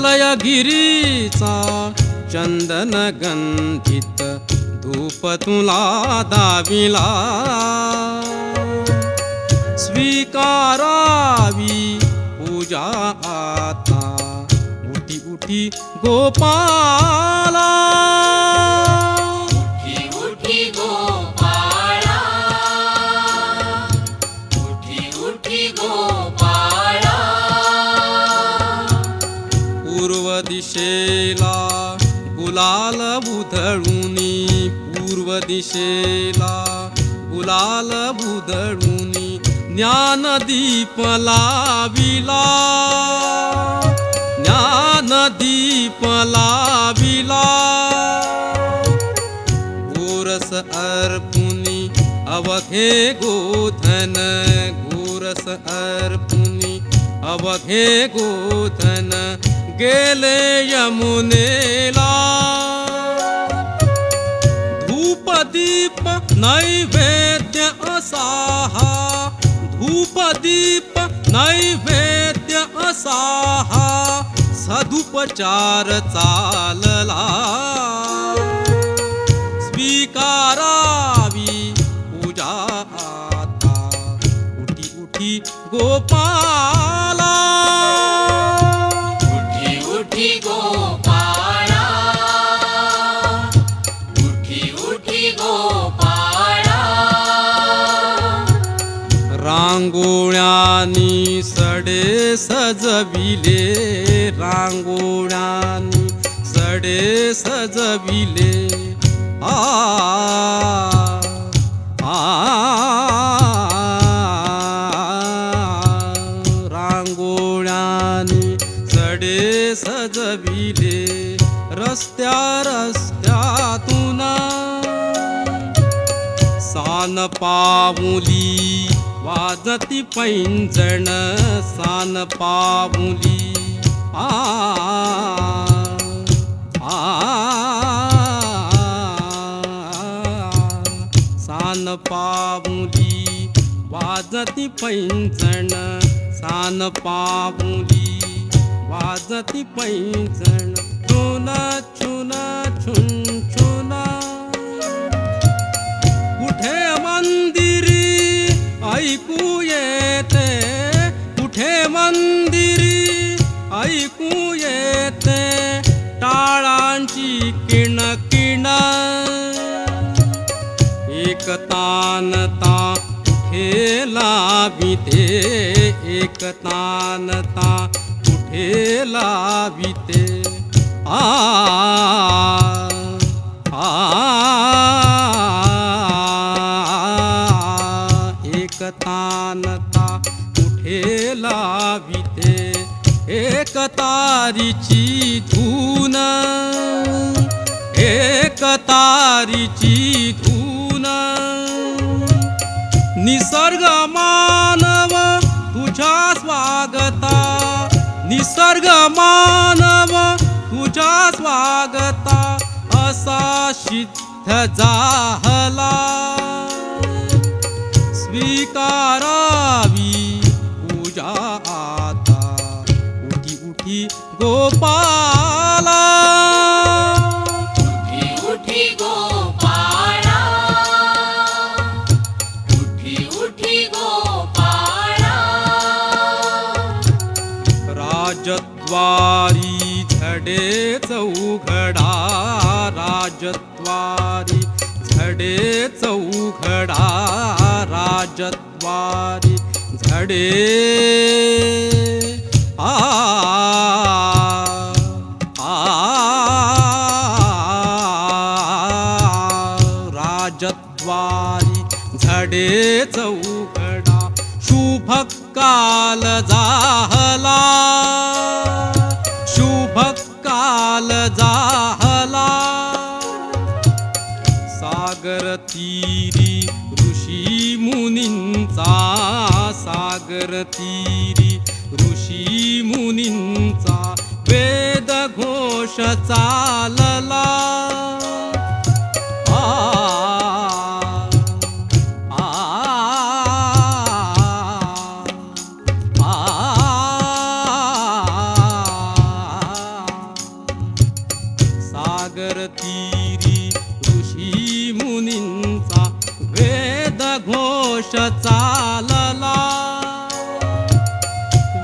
हिमालयगिरीचा चंदन गंधित धूप तुला दाविला स्वीकारावी पूजा आता उठी उठी गोपाला उठी उठी गोपाळा उठी उठी गोपाळा पूर्व दिशेला गुलाल उधळूनी पूर्व दिशेला गुलाल उधळूनी ज्ञानदीप लाविला ज्ञानदीप लाविला गोरस अर्पुनी अवघे गोधन गोरस अर्पुनी अवघे गोधन गेले यमुनेला धूप दीप नैवेद्य असाहा धूप दीप नैवेद्य असाहा सदुपचार चालला स्वीकारावी पूजा आता उठी उठी गोपाला उठी उठी गोपाळा उठी उठी गोपाळा रांगोळ्यांनी सडे सजविले रांगोळ्यांनी सडे सजविले आ रांगोळ्यांनी सडे सजविले रस्त्या रस्त्यातून सान पाऊली वाजती पैंजण सान पाऊली आ सान पाऊली वाजती पैंजण सान पाऊली वाजती पैंजण छुन छुन छुन छुन कुठे मंदिरी ऐकू येते कुठे मंदिरी ऐकू येते टाळांची किणकिण एक तानता कुठे लाविते एक तानता कुठे लाविते आ एक तानता कुठे लाविते एक तारीची धून एक तारीची धून निसर्ग मानव तुझ्या स्वागता निसर्ग मानव तुझ्या स्वागता असा सिद्ध झाला स्वीकारावी पूजा आता उठी उठी गोपाला उठी उठी गोपाळा उठी उठी गोपाळा राजद्वारी झडे चौघडा राजद्वारी झडे चौघडा राजद्वारी झडे आ राजद्वारी झडे चौघडा शुभ काल जाहला शुभ काल जाहला सागर तीरी ऋषी मुनींचा सागर तीरी ऋषी मुनींचा वेद घोष चालला सागर तीरी ऋषी मुनींचा वेद घोष चालला.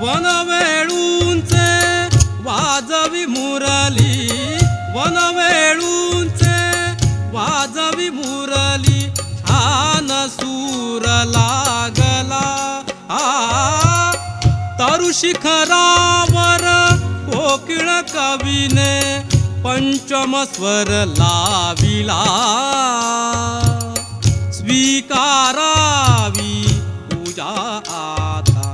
वनवेळूंचे वाजवी मुरली, वनवेळूंचे वाजवी मुरली, छान सूर लागला. तरु शिखरावर कोकिळ कवीने पंचम स्वर लाविला. स्वीकारावी पूजा आता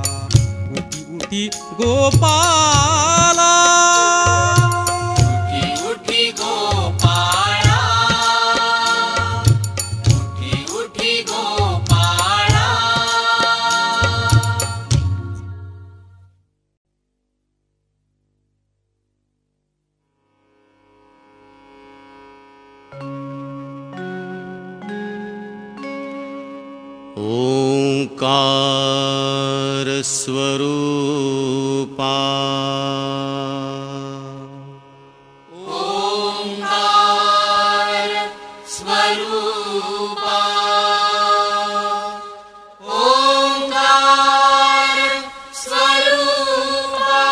उठी उठी गोपाला. उठी उठी गोपाळा, उठी उठी गोपाळा. ओंकार स्वरूपा, ओंकार स्वरूपा, ओंकार स्वरूपा.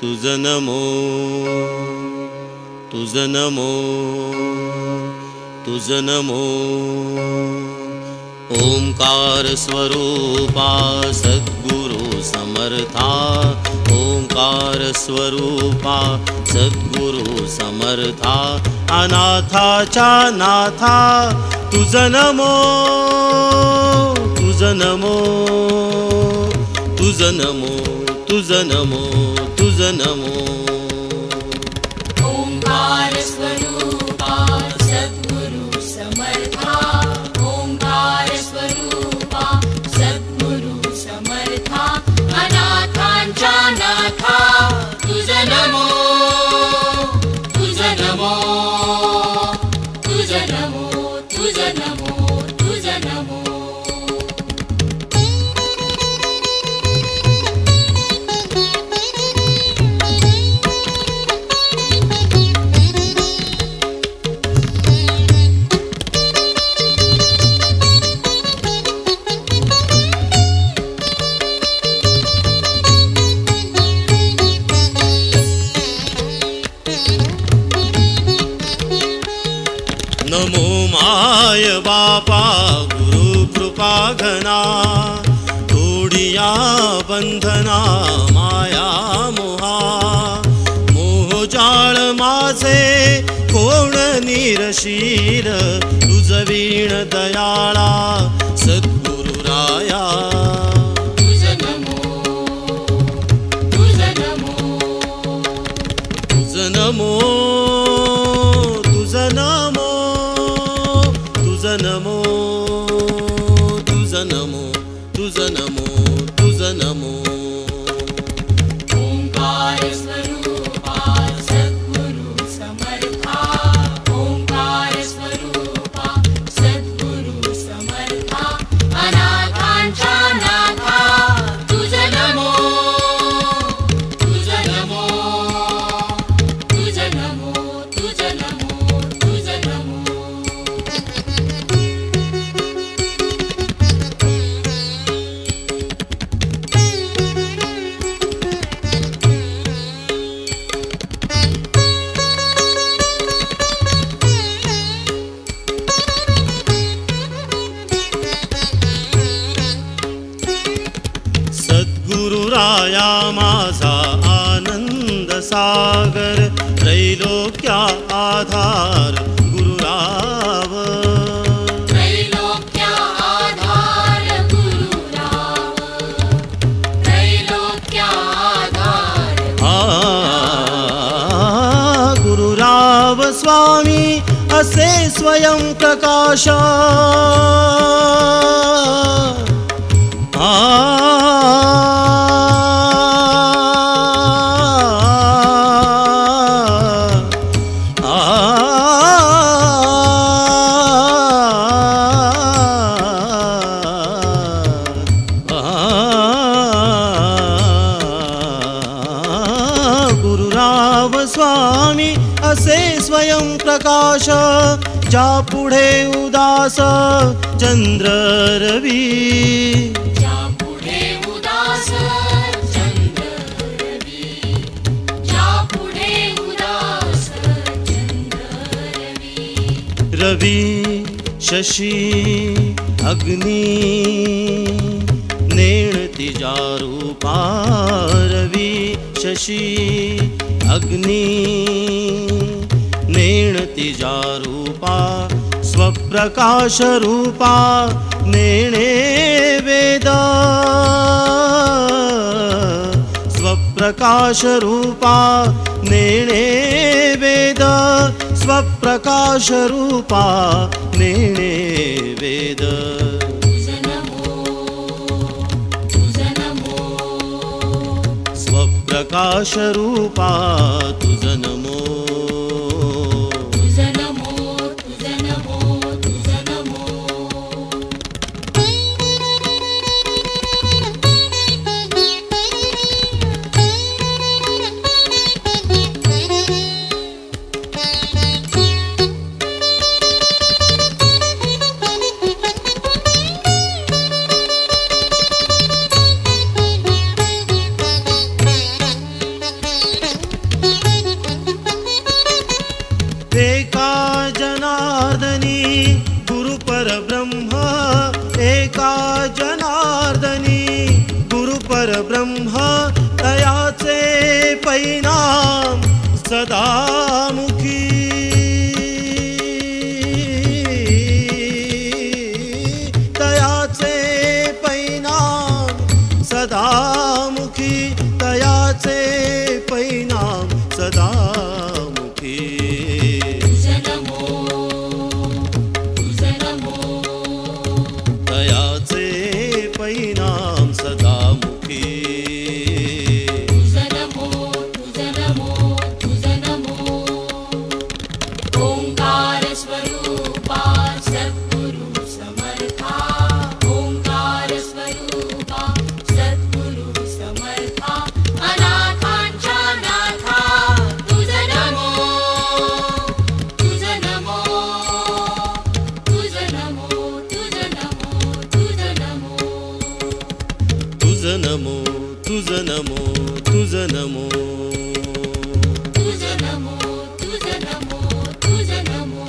तुझ नमो, तुझ नमो, तुझ नमो. ओंकार स्वरूपा सद्गुरु समर्था, ओंकार स्वरूपा सद्गुरु समर्था. अनाथाच्या नाथा तुझ नमो, तुझ नमो, तुझ नमो, तुझ नमो, तुझ नमो. ओंकार स्वरूपा सद्गुरु समर्था, ओंकार स्वरूपा सद्गुरु समर्था. अनाथांच्या नाथा तुझ नमो, तुझ नमो, तुझ नमो, तुझ नमो, तुझ नमो. नमो माय बापा गुरु कृपा घना. तोडिया बंधना माया मोहा. मोहजाळ माझे कोण निरशील. तुझ वीण दयाळा सद्गुरु राया. तुझ नमो, तुझ नमो, तुझ नमो, तुझ नमो, तुझ नमो, तुझ नमो, तुझ नमो, तुझ नमो. ओंकार स्वरूपा सद्गुरु समर्था, ओंकार स्वरूपा सद्गुरु समर्था. अनाथांच्या नाथा तुझ नमो, तुझ नमो, तुझ नमो, तुझ नमो, तुझ नमो. सद्गुरु राया माझा आनंद सागर. त्रैलोक्या आधार गुरुराव. त्रैलोक्या आधार गुरुराव, त्रैलोक्या आधार. गुरुराव स्वामी असे स्वयं प्रकाश. स्वामी असे स्वयं प्रकाश ज्या पुढे उदास चंद्र रवी ज्या पुढे उदास चंद्र रवी ज्या पुढे उदास चंद्र रवी रवी शशी अग्नि नेण तिजा रूपा रवी शशी अग्नि नेण तिजा रूपा स्वप्रकाश रूपा नेणे वेद स्वप्रकाश रूपा नेणे वेद स्वप्रकाश रूपा नेणे वेद स्वप्रकाश रूपा तुझ नमो एका जनार्दनी गुरु परब्रह्म एका जनार्दनी गुरु परब्रह्म तयाचे परिणाम सदामुखी तयाचे परिणाम सदामुखी तयाचे परिणाम सदामुखी तयाचे परिणाम सदामुखी ओंकार स्वरूपा सद्गुरु समर्था ओंकार स्वरूपा सद्गुरु समर्था अनाथांच्या नाथा तुझ नमो तुझ नमो तुझ नमो तुझ नमो तुझ नमो तुझ नमो तुझ नमो तुझ नमो तुझ नमो तुझ नमो तुझ नमो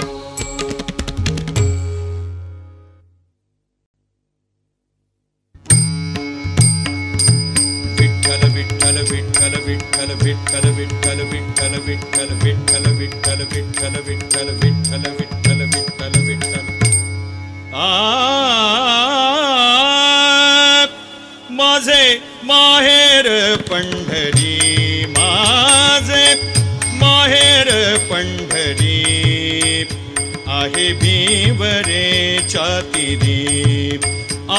विठ्ठल विठ्ठल विठ्ठल विठ्ठल विठ्ठल विठ्ठल विठ्ठल विठ्ठल विठ्ठल विठ्ठल विठ्ठल विठ्ठल विठ्ठल विठ्ठल विठ्ठल विठ्ठल माझे माहेर पंढरी माझे माहेर पंढरी आहे भिवरेच्या तीरी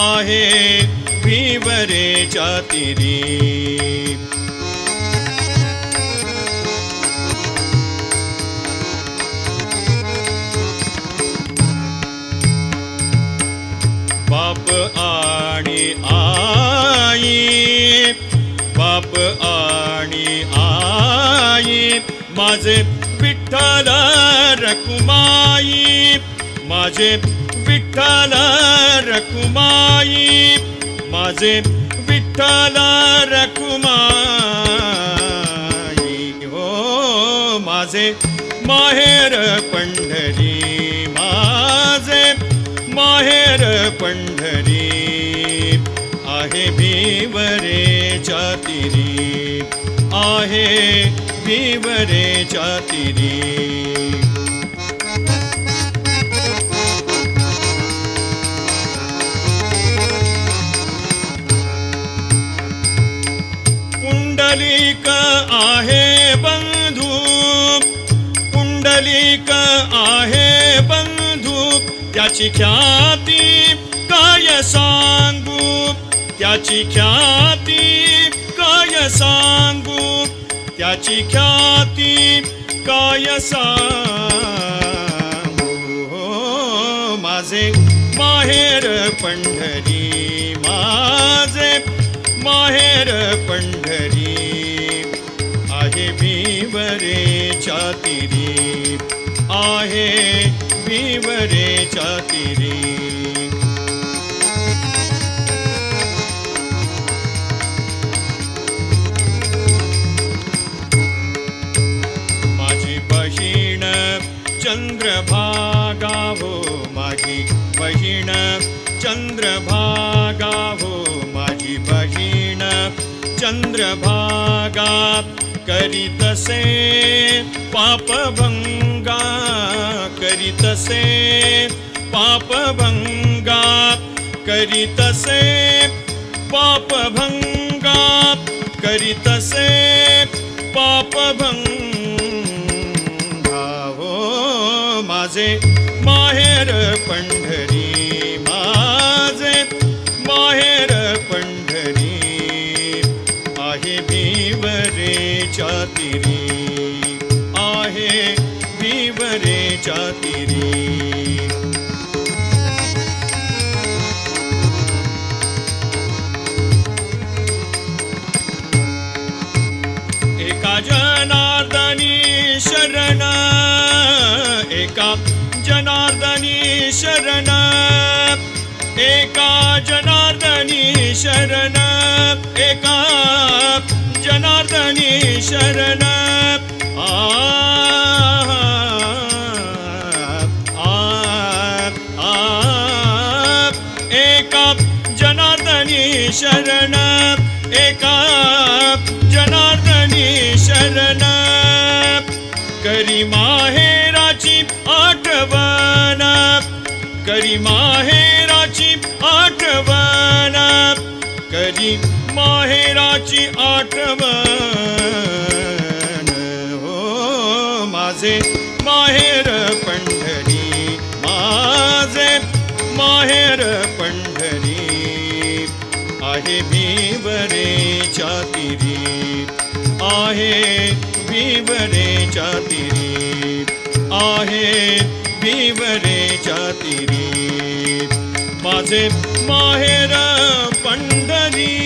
आहे भिवरेच्या तीरी बाप आणि आई बाप आणि आई माझे विठ्ठल रखुमाई माझे विठ्ठल रखुमाई माझे विठ्ठल रखुमाई हो माझे माहेर पंढरी माझे माहेर पंढरी आहे भिवरेच्या तीरी आहे भिवरेच्या तीरी पुंडलिक आहे बंधू पुंडलिक आहे बंधू त्याची ख्याती काय सांगू त्याची ख्याती काय सांगू त्याची ख्याती काय सांगू हो माझे माहेर पंढरी माझे माहेर पंढरी आहे विवरेच्या तीरी, आहे विवरेच्या तीरी. माझी बहीण चंद्रभागा हो, माझी बहीण चंद्रभागा हो, माझी बहीण चंद्रभागा. करीतसे पापभंगा, करीतसे पापभंगा, करीतसे पापभंगा, करीतसे पापभंगा. हो माझे माहेर पंढरी, माझे माहेर पंढरी. आहे विवरेच्या तीरी, आहे विवरेच्या तीरी. एका जनार्दनी शरण, एका जनार्दनी शरण, एका जनार्दनी शरण, एका जनार्दनी शरण. आ एका जनार्दनी शरण, एका जनार्दनी शरण. करी माहेराची आठवण, करी माहेराची आठवण, करी माहेराची आठवण. हो माझे माहेर पंढरी, माझे माहेर पंढरी. आहे विवरेच्या तीरी, आहे विवरेच्या तीरी, आहे विवरेच्या तीरी. माझे माहेर पंढरी.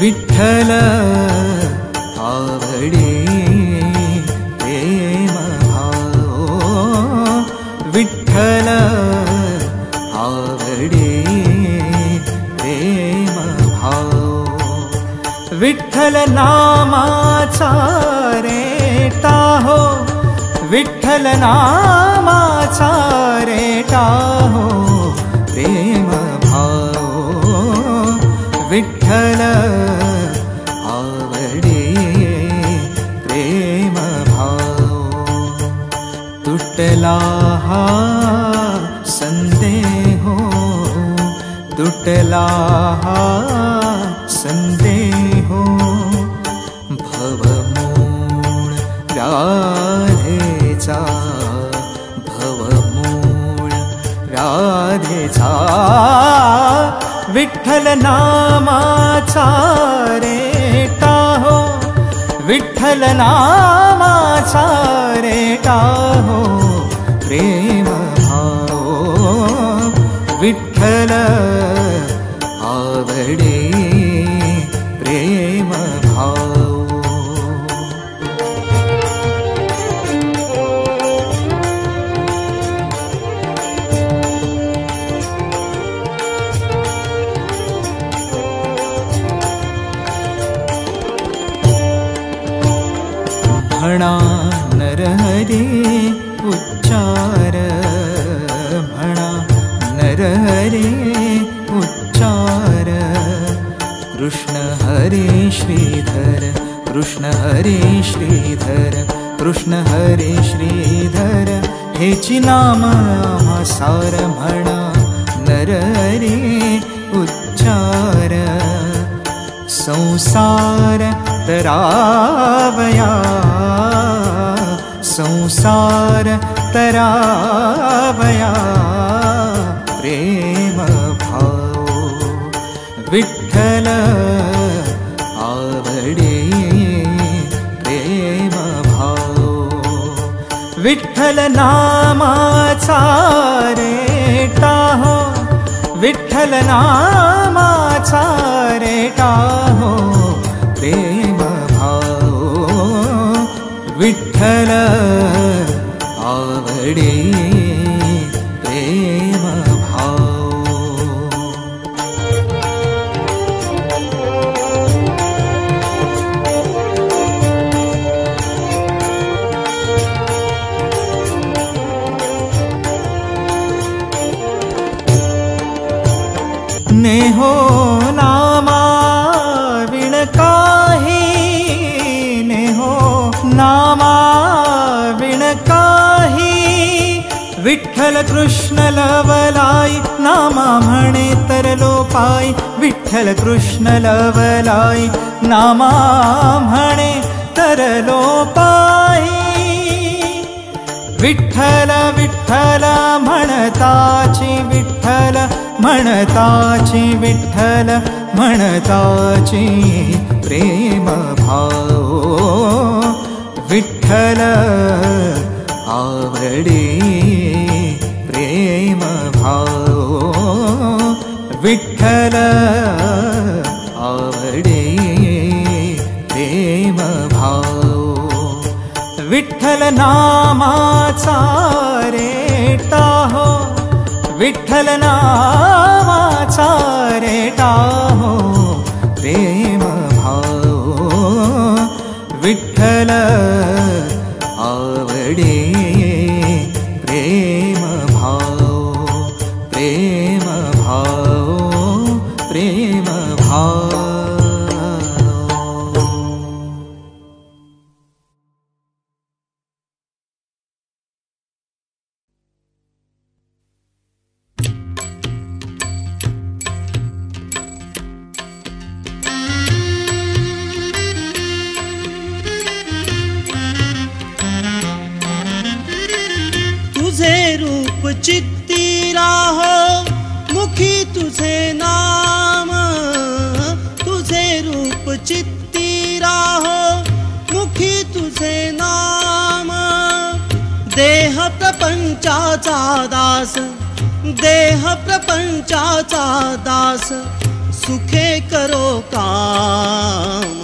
विठ्ठल आवडे प्रेम भाव, विठ्ठल आवडे प्रेम भाव. विठ्ठल नामाचा रेटा हो, विठ्ठल नामाचा रेटा हो प्रेम भाव. विठ्ठल आवडे प्रेम भाव. तुटला हा संदेहो, तुटला हा संदेहो. भवमूळ राधेचा, भवमूळ राधेचा. विठ्ठल नामाचा रेटा हो, विठ्ठल नामाचा रेटा हो प्रेम भाव. विठ्ठल आवडे प्रेम भाव. म्हणा नरहरी उच्चार, म्हणा नरहरी उच्चार. कृष्ण हरे श्रीधर, कृष्ण हरे श्रीधर, कृष्ण हरे श्रीधर. हेची नाम आम्हा सार. म्हणा नरहरी उच्चार. संसार तरावया, संसार तरावया प्रेम भाव. विठ्ठल आवडे प्रेम भाव विठ्ठल नामाचा रेटा हो विठ्ठल नामाचा रेटा हो प्रेम भाव विठ्ठल आवडे प्रेम भाव नेहो नामा विण काही नेहो नामा विण काही विठ्ठल कृष्ण लवलाई नामा म्हणे तरलो पाई विठ्ठल कृष्ण लवलाई नामा म्हणे तरलो पाई विठ्ठल विठ्ठल म्हणताची विठ्ठल म्हणताची विठ्ठल म्हणताची प्रेम भाव विठ्ठल आवडे प्रेम भाव विठ्ठल आवडे प्रेम भाव विठ्ठल नामाचा रेटा हो विठ्ठल नामाचा रेटा हो प्रेम भाव विठ्ठल आवडे प्रेम भाव प्रेम भाव प्रेम भाव चित्ती राहो मुखी तुझे नाम तुझे रूप चित्ती राहो मुखी तुझे नाम देह प्रपंचाचा दास देह प्रपंचाचा दास सुखे करो काम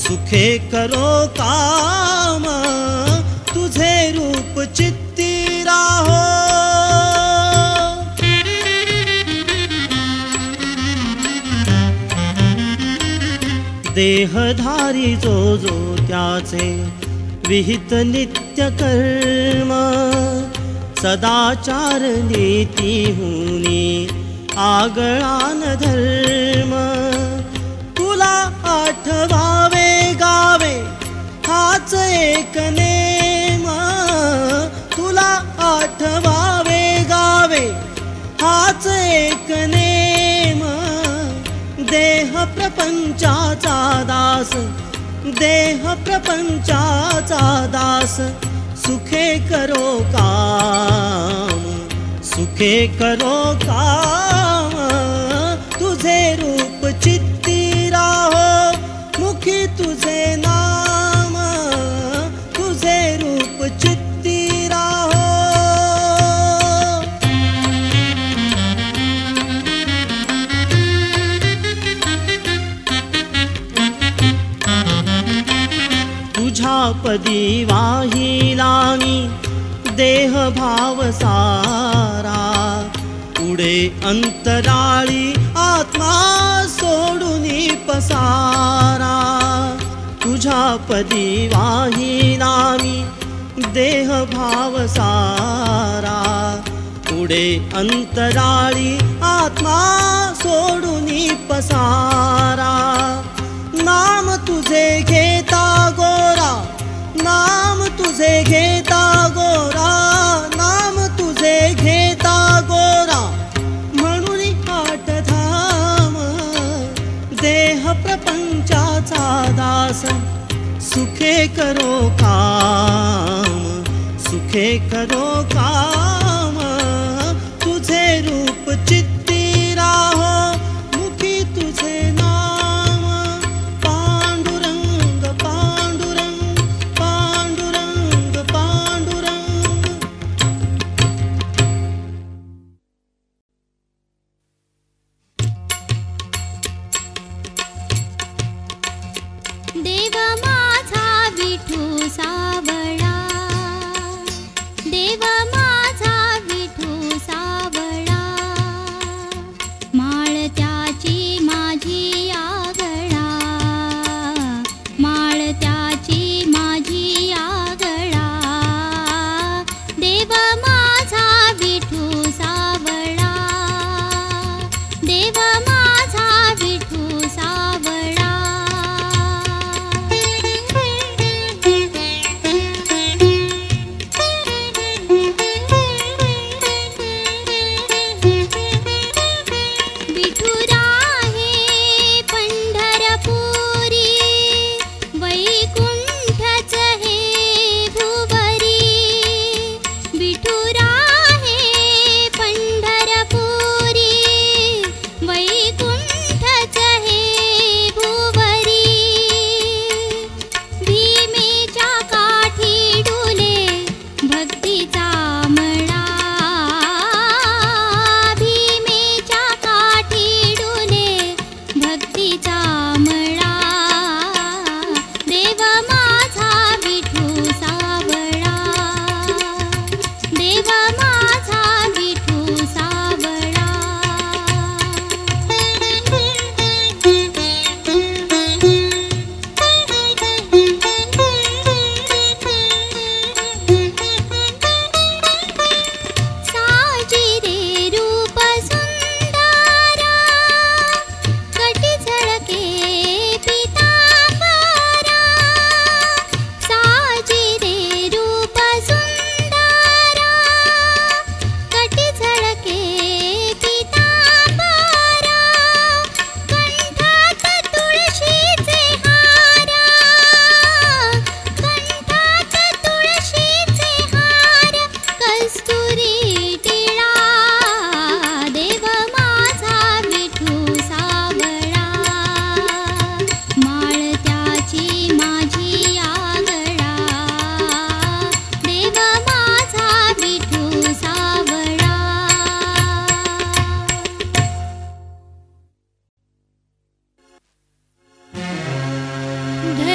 सुखे करो काम तुझे रूप चित्ती राहो देहधारी जो जो त्याचे विहित नित्य कर्म सदाचार नीती हुनी आगळान धर्म तुला आठवावे गावे हाच एक नेम तुला आठवावे गावे हाच एक नेम देह प्रपंचाचा दास देह प्रपंचाचा दास सुखे करो काम सुखे करो काम तुझे रूप चित्ती राहो मुखी तुझे नाम तुझे रूप चित्ती राहो तुझ्या पदी वाहिलानी देह भाव सारा पुढे अंतराळी आत्मा सोडूनी पसारा तुझ्या पदी वाहिलानी देह भाव सारा पुढे अंतराळी आत्मा सोडूनी पसारा नाम तुझे घेता गोरा नाम तुझे घेता गोरा नाम तुझे घेता गोरा म्हणून आठ धाम देह प्रपंचाचा दास सुखे करो काम सुखे करो काम तुझे रूप चित्ती राहो मुखी तुझे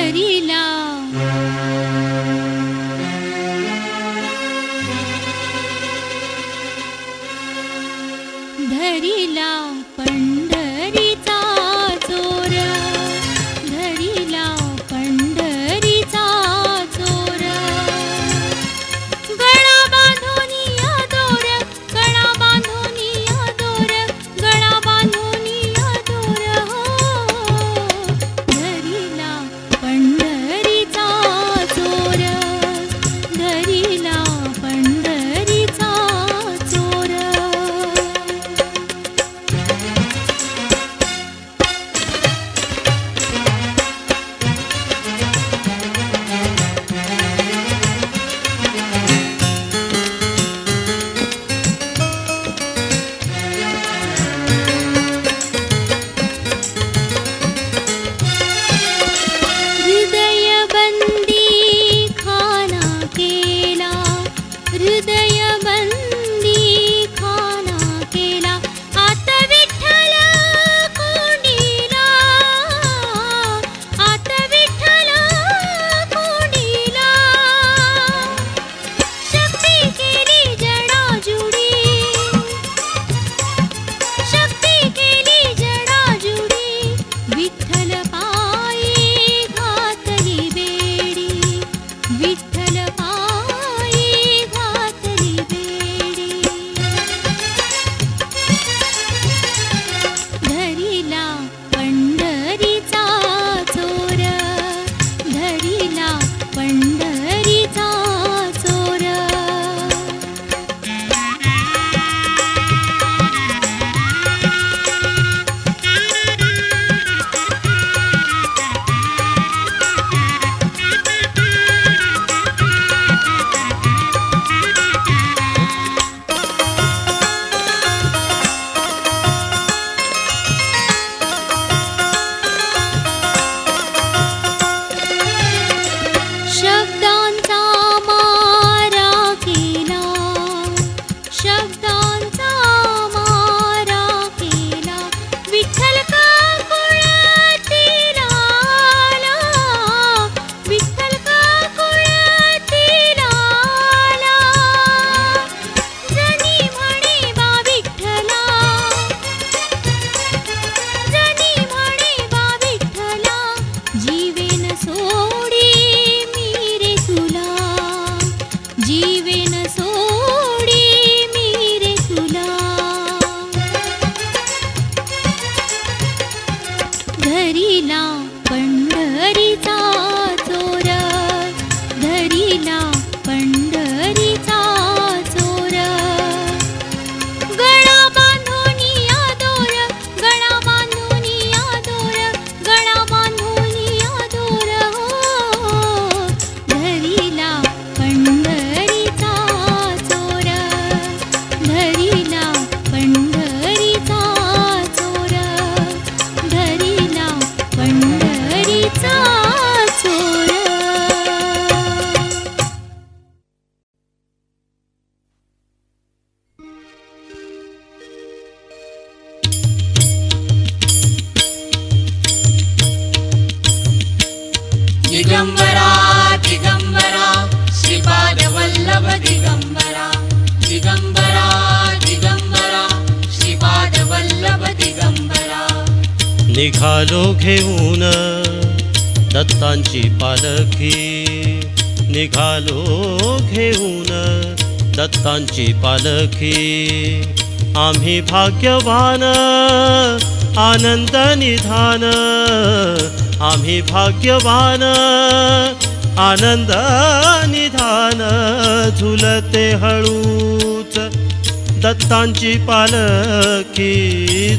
धरिला धरिला पंढरीचा चोर धरिला पंढरीचा चोर गळा बांधोनिया दोर गळा बांधोनिया दोर गळा बांधोनिया दोर हो धरिला पंढरीचा चोर धरिला पंढरीचा चोर हृदय बंदी खाना केला हृदय बंदी खाना केला आता विठ्ठल कोंडीला आता विठ्ठल कोंडीला शक्ती केली जडाजुडी शक्ती केली जडाजुडी विठ्ठल पायी घातली बेडी विठ्ठल पायी घातली बेडी धरिला पंढरीचा चोर धरिला पंढरीचा चोर शब्दांचा मारा केला शब्दांचा मारा केला विठ्ठल का कुळतीला आला विठ्ठल का कुळतीला आला जनी म्हणे बा विठ्ठला जनी म्हणे बा विठ्ठला जीवेन सोडी मी रे तुला जीवेन सोडी मी रे तुला धरिला पंढरीचा चोर धरिला पंढरीचा चोर गळा बांधोनिया दोर गळा बांधोनिया दोर गळा बांधोनिया दोर हो धरिला पंढरीचा चोर धरिला पंढरीचा चोर धरिला पंढरीचा चोर दिगंबरा दिगंबरा श्रीपाद वल्लभ दिगंबरा दिगंबरा दिगंबरा श्रीपाद वल्लभ दिगंबरा निघालो घेऊन दत्तांची पालखी निघालो घेऊन दत्तांची पालखी आम्ही भाग्यवान आनंद निधान आम्ही भाग्यवान आनंद निधान झुलते हळूच दत्तांची पालखी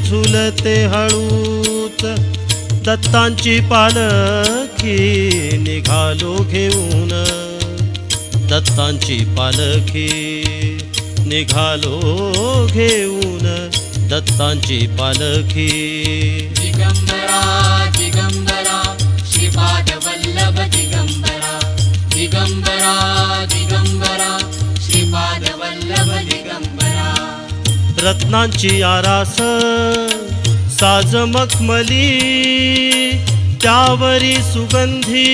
झुलते हळूच दत्तांची पालखी निघालो घेऊन दत्तांची पालखी निघालो घेऊन दत्तांची पालखी दिगंबरा दिगंबरा श्रीपाद वल्लभ दिगंबरा दिगंबरा दिगंबरा श्रीपाद वल्लभ दिगंबरा रत्नांची आरास साज मखमली त्यावरी सुगंधी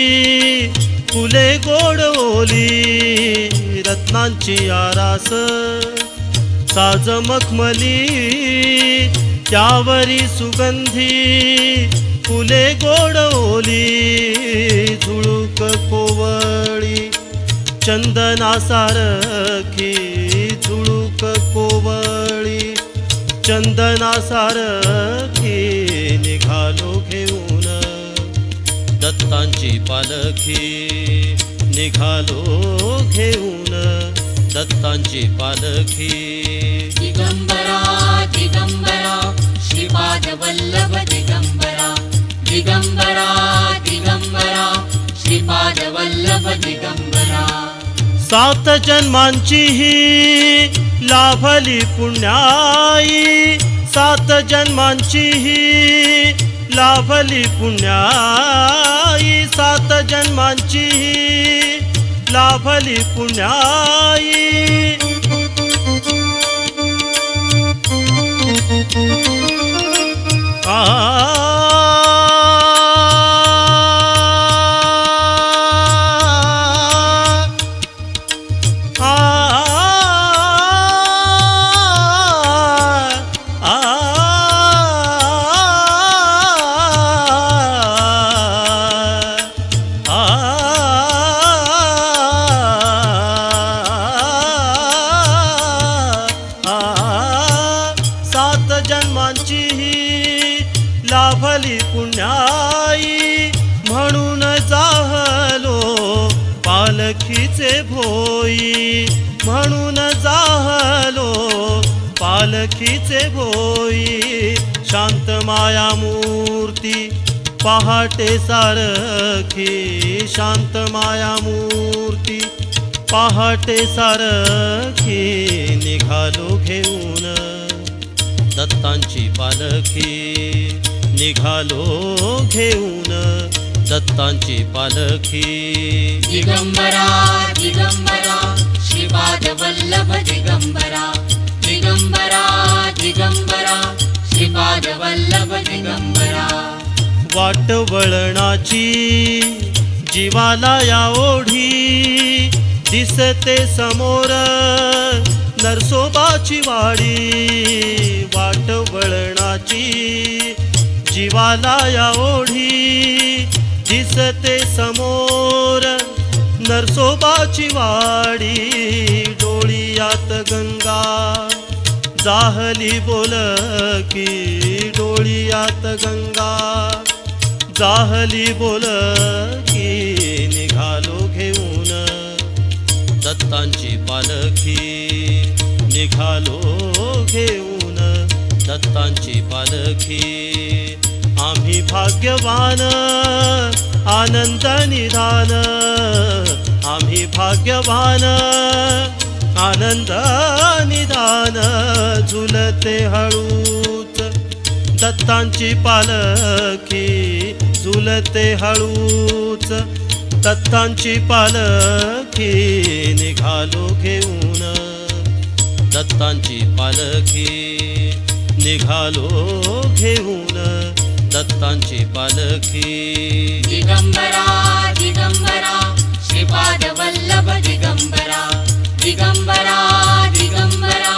फुले गोड ओली, रत्नांची आरास साज मखमली, त्यावरी सुगंधी फुले गोड ओली, झुळूक कोवळी चंदनासारखी, झुळूक कोवळी चंदनासारखी, निघालो घेऊन दत्तांची पालखी, निघालो घेऊन दत्तांची पालखी. दिगंबरा दिगंबरा श्रीपाद वल्लभ दिगंबरा, दिगंबरा दिगंबरा श्रीपाद वल्लभ दिगंबरा. 7 जन्मांची ही लाभली पुण्याई, 7 जन्मांची ही लाभली पुण्याई, 7 जन्मांची ही लाभली पुण्याई. लाभली पुण्याई, म्हणून जाहलो पालखीचे भोई, म्हणून जाहलो पालखीचे भोई. शांत माया मूर्ती पहाटे सारखी, शांत माया मूर्ती पहाटे सारखी, निघालो घेऊन दत्तांची पालखी, निघालो घेऊन दत्तांची पालखी. दिगंबरा दिगंबरा श्रीपाद वल्लभ दिगंबरा, दिगंबरा दिगंबरा श्रीपाद वल्लभ दिगंबरा. वाट वळणाची जीवाला या ओढी, दिसते समोर नरसोबाची वाडी. वाट वळणाची जीवाला या ओढी, दिसते समोर नरसोबाची वाडी. डोळियात गंगा जाहली बोलकी, डोळियात गंगा जाहली बोलकी, निघालो घेऊन दत्तांची पालखी, निघालो घेऊन दत्तांची पालखी. आम्ही भाग्यवान आनंद निधान, आम्ही भाग्यवान आनंद निधान. झुलते हळूच दत्तांची पालखी, झुलते हळूच दत्तांची पालखी, निघालो घेऊन दत्तांची पालखी, निघालो घेऊन दत्तांची पालखी. दिगंबरा दिगंबरा श्रीपाद वल्लभ दिगंबरा, दिगंबरा दिगंबरा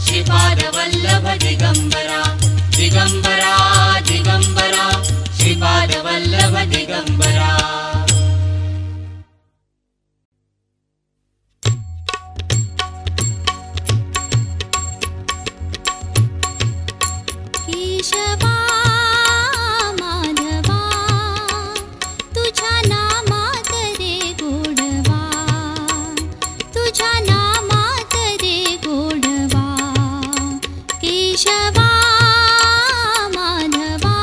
श्रीपाद वल्लभ दिगंबरा, दिगंबरा दिगंबरा श्रीपाद वल्लभ दिगंबरा. केशवा माधवा तुझ्या नामात रे गोडवा, तुझ्या नामात रे गोडवा. केशवा माधवा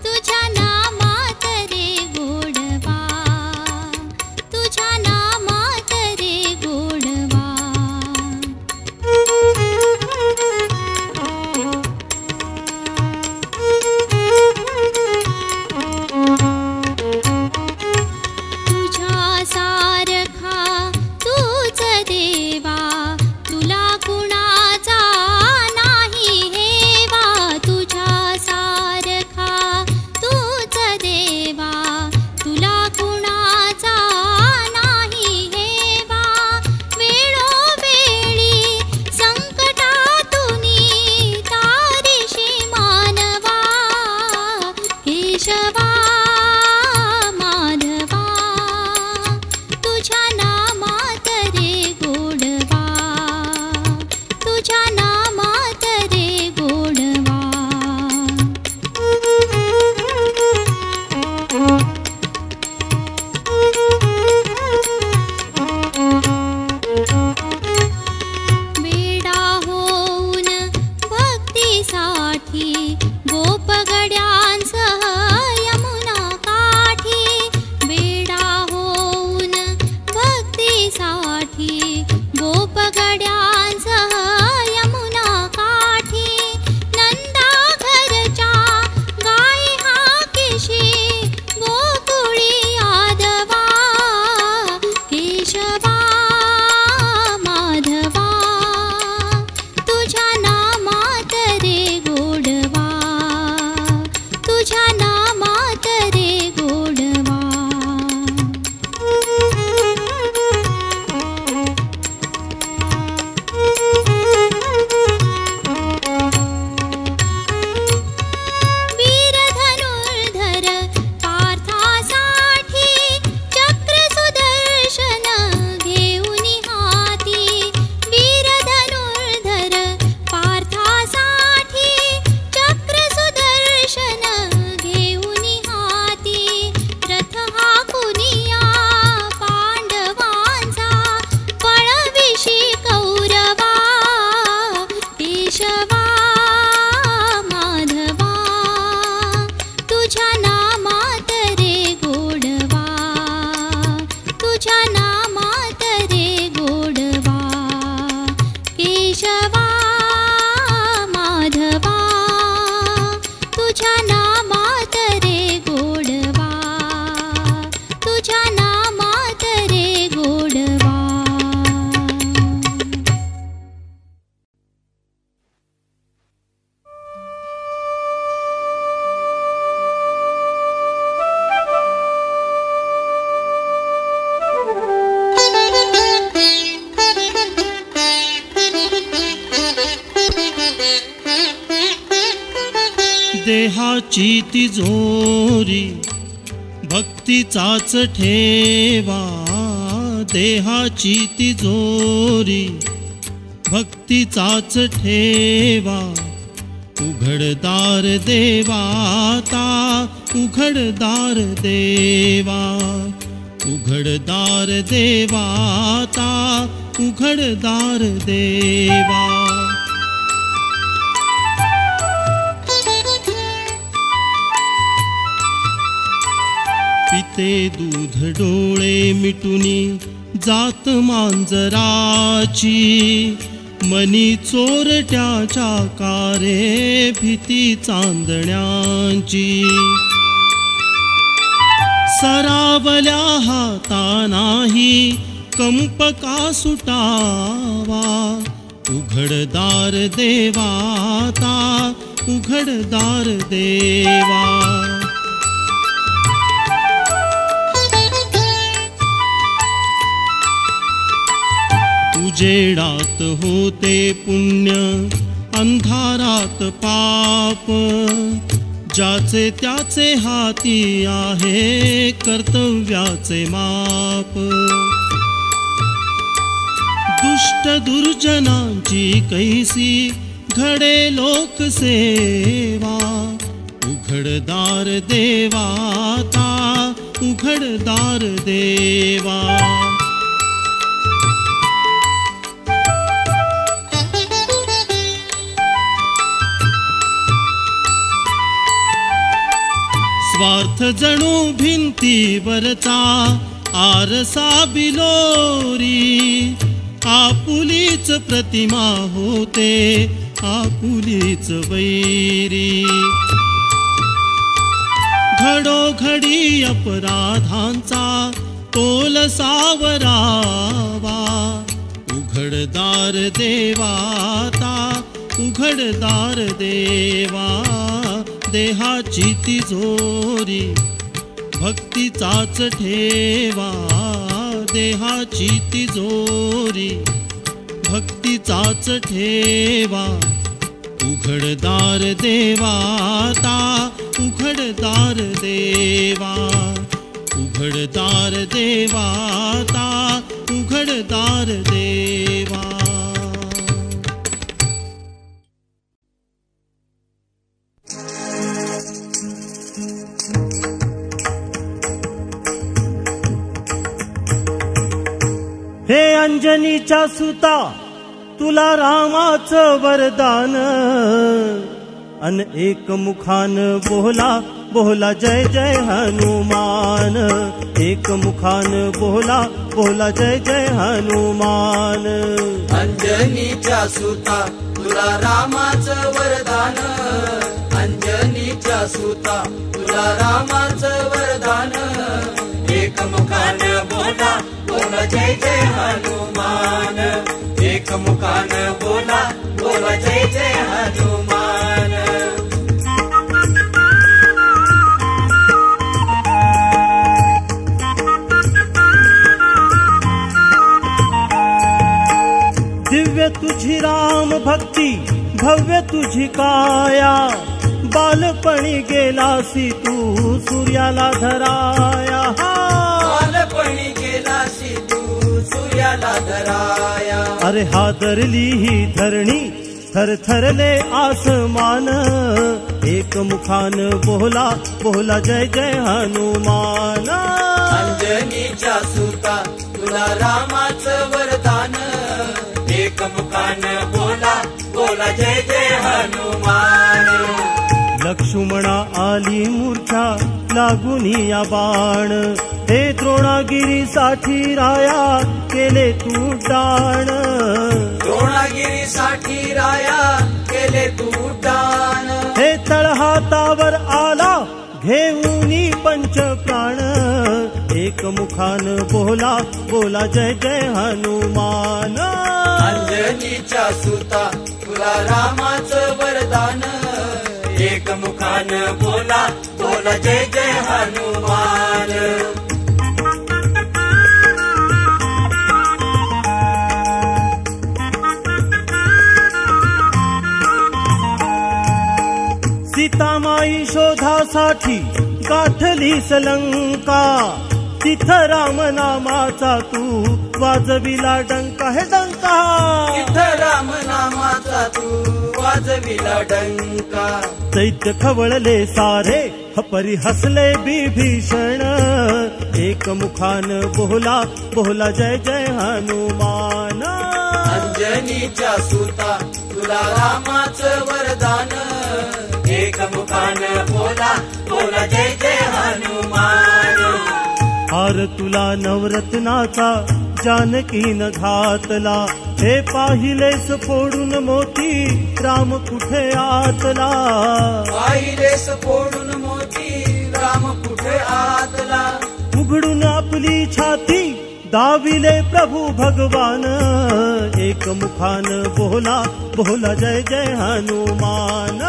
तुझ्या नामात रे गोडवा, तुझ्या नामात रे गोडवा. भक्तीसाठी गोपगड्यांसह यमुना काठी वेडा होऊन भक्तीसाठी गोपगड्यांसह यमुना काठी नंदा घरच्या गाई हाकिशी गोकुळी यादवा केशवा माधवा तुझ्या नामात रे गोडवा तुझ्या नामात रे गोडवा वीर धनुर्धर पार्थासाठी चक्र सुदर्शन घेऊन हाती वीर धनुर्धर पार्थासाठी चक्र सुदर्शन घेऊन हाती रथ हाकुनिया पांडवांचा पळविशी कौरवा केशवा माधवा तुझ्या नामात रे गोडवा तुझ्या नामात रे गोडवा केशवा माधवा तुझ्या नामात रे गोडवा तुझ्या नामात रे गोडवा देहाची तिजोरी भक्तीचाच ठेवा देहाची तिजोरी भक्तीचाच ठेवा उघडदार देवाता उघडदार देवा उघडदार देवाता उघडदार देवा पिते दूध डोळे मिटुनी जात मांजराची मनी चोरट्याच्या कारे भीती चांदण्याची सरावल्या हातानाही कंप का सुटावा उघडदार देवाता उघडदार देवा उजेडात होते पुण्य अंधारात पाप ज्याचे त्याचे हाती आहे कर्तव्याचे माप दुष्ट दुर्जनांची कैसी घडे लोकसेवा उघडदार देवाता उघडदार देवा स्वार्थ जणू भिंतीवरचा आरसा बिलोरी आपुलीच प्रतिमा होते आपुलीच वैरी घडोघडी अपराधांचा तोल सावरावा उघडदार देवाता उघडदार देवा देहाची तिजोरी भक्तीचाच ठेवा देहाची तिजोरी भक्तीचाच ठेवा उघडदार देवाता उघडदार देवा उघडदार देवाता उघडदार देवा हे अंजनीच्या सुता तुला रामाचं वरदान अन एक मुखान बोला बोला जय जय हनुमान, एक मुखान बोला बोला जय जय हनुमान। अंजनीच्या सुता तुला रामाचं वरदान, अंजनीच्या सुता तुला रामाचं वरदान, एक मुखान बोला बोला जय जय हनुमान, एक मुखान बोला बोला जय जय हनुमान। दिव्य तुझी राम भक्ती, भव्य तुझी काया, बालपणी गेलासी तू सूर्याला धराया, बालपणी गेलासी तू सूर्याला धराया। अरे हादरली ही धरणी थरथरले आसमान, एक मुखान बोला बोला जय जय हनुमान। अंजनीच्या सुता तुला रामाचं वरदान, एक मुखान बोला बोला जय जय हनुमान। लक्ष्मणा आली मूर्छा लागुनी या बाण, हे द्रोणागिरीसाठी राया केले तू दान, द्रोणागिरीसाठी राया केले तू दान। हे तळहातावर आला घेऊनी पंच प्राण, एक मुखान बोला बोला जय जय हनुमान। अंजनीच्या सुता तुला रामाचं वरदान, एक मुखान बोला बोला जय जय हनुमान। सीतामाई शोधासाठी गाठलीस लंका, तिथं राम नामाचा तू वाजविला डंका, हे डंका तिथं राम नामाचा तू वाजविला डंका। दैत्य खवळले सारे परी हसले विभीषण, एक मुखान बोला बोला जय जय हनुमान। अंजनीच्या सुता तुला रामाचं वरदान, एक मुखान बोला बोला जय जय हनुमान। हार तुला नवरत्नाचा जानकीन घातला, हे पाहिलेस फोडून मोती राम कुठे आतला, पाहिलेस फोडून मोती राम कुठे आतला। उघडून आपली छाती दाविले प्रभू भगवान, एक मुखान बोला बोला जय जय हनुमान।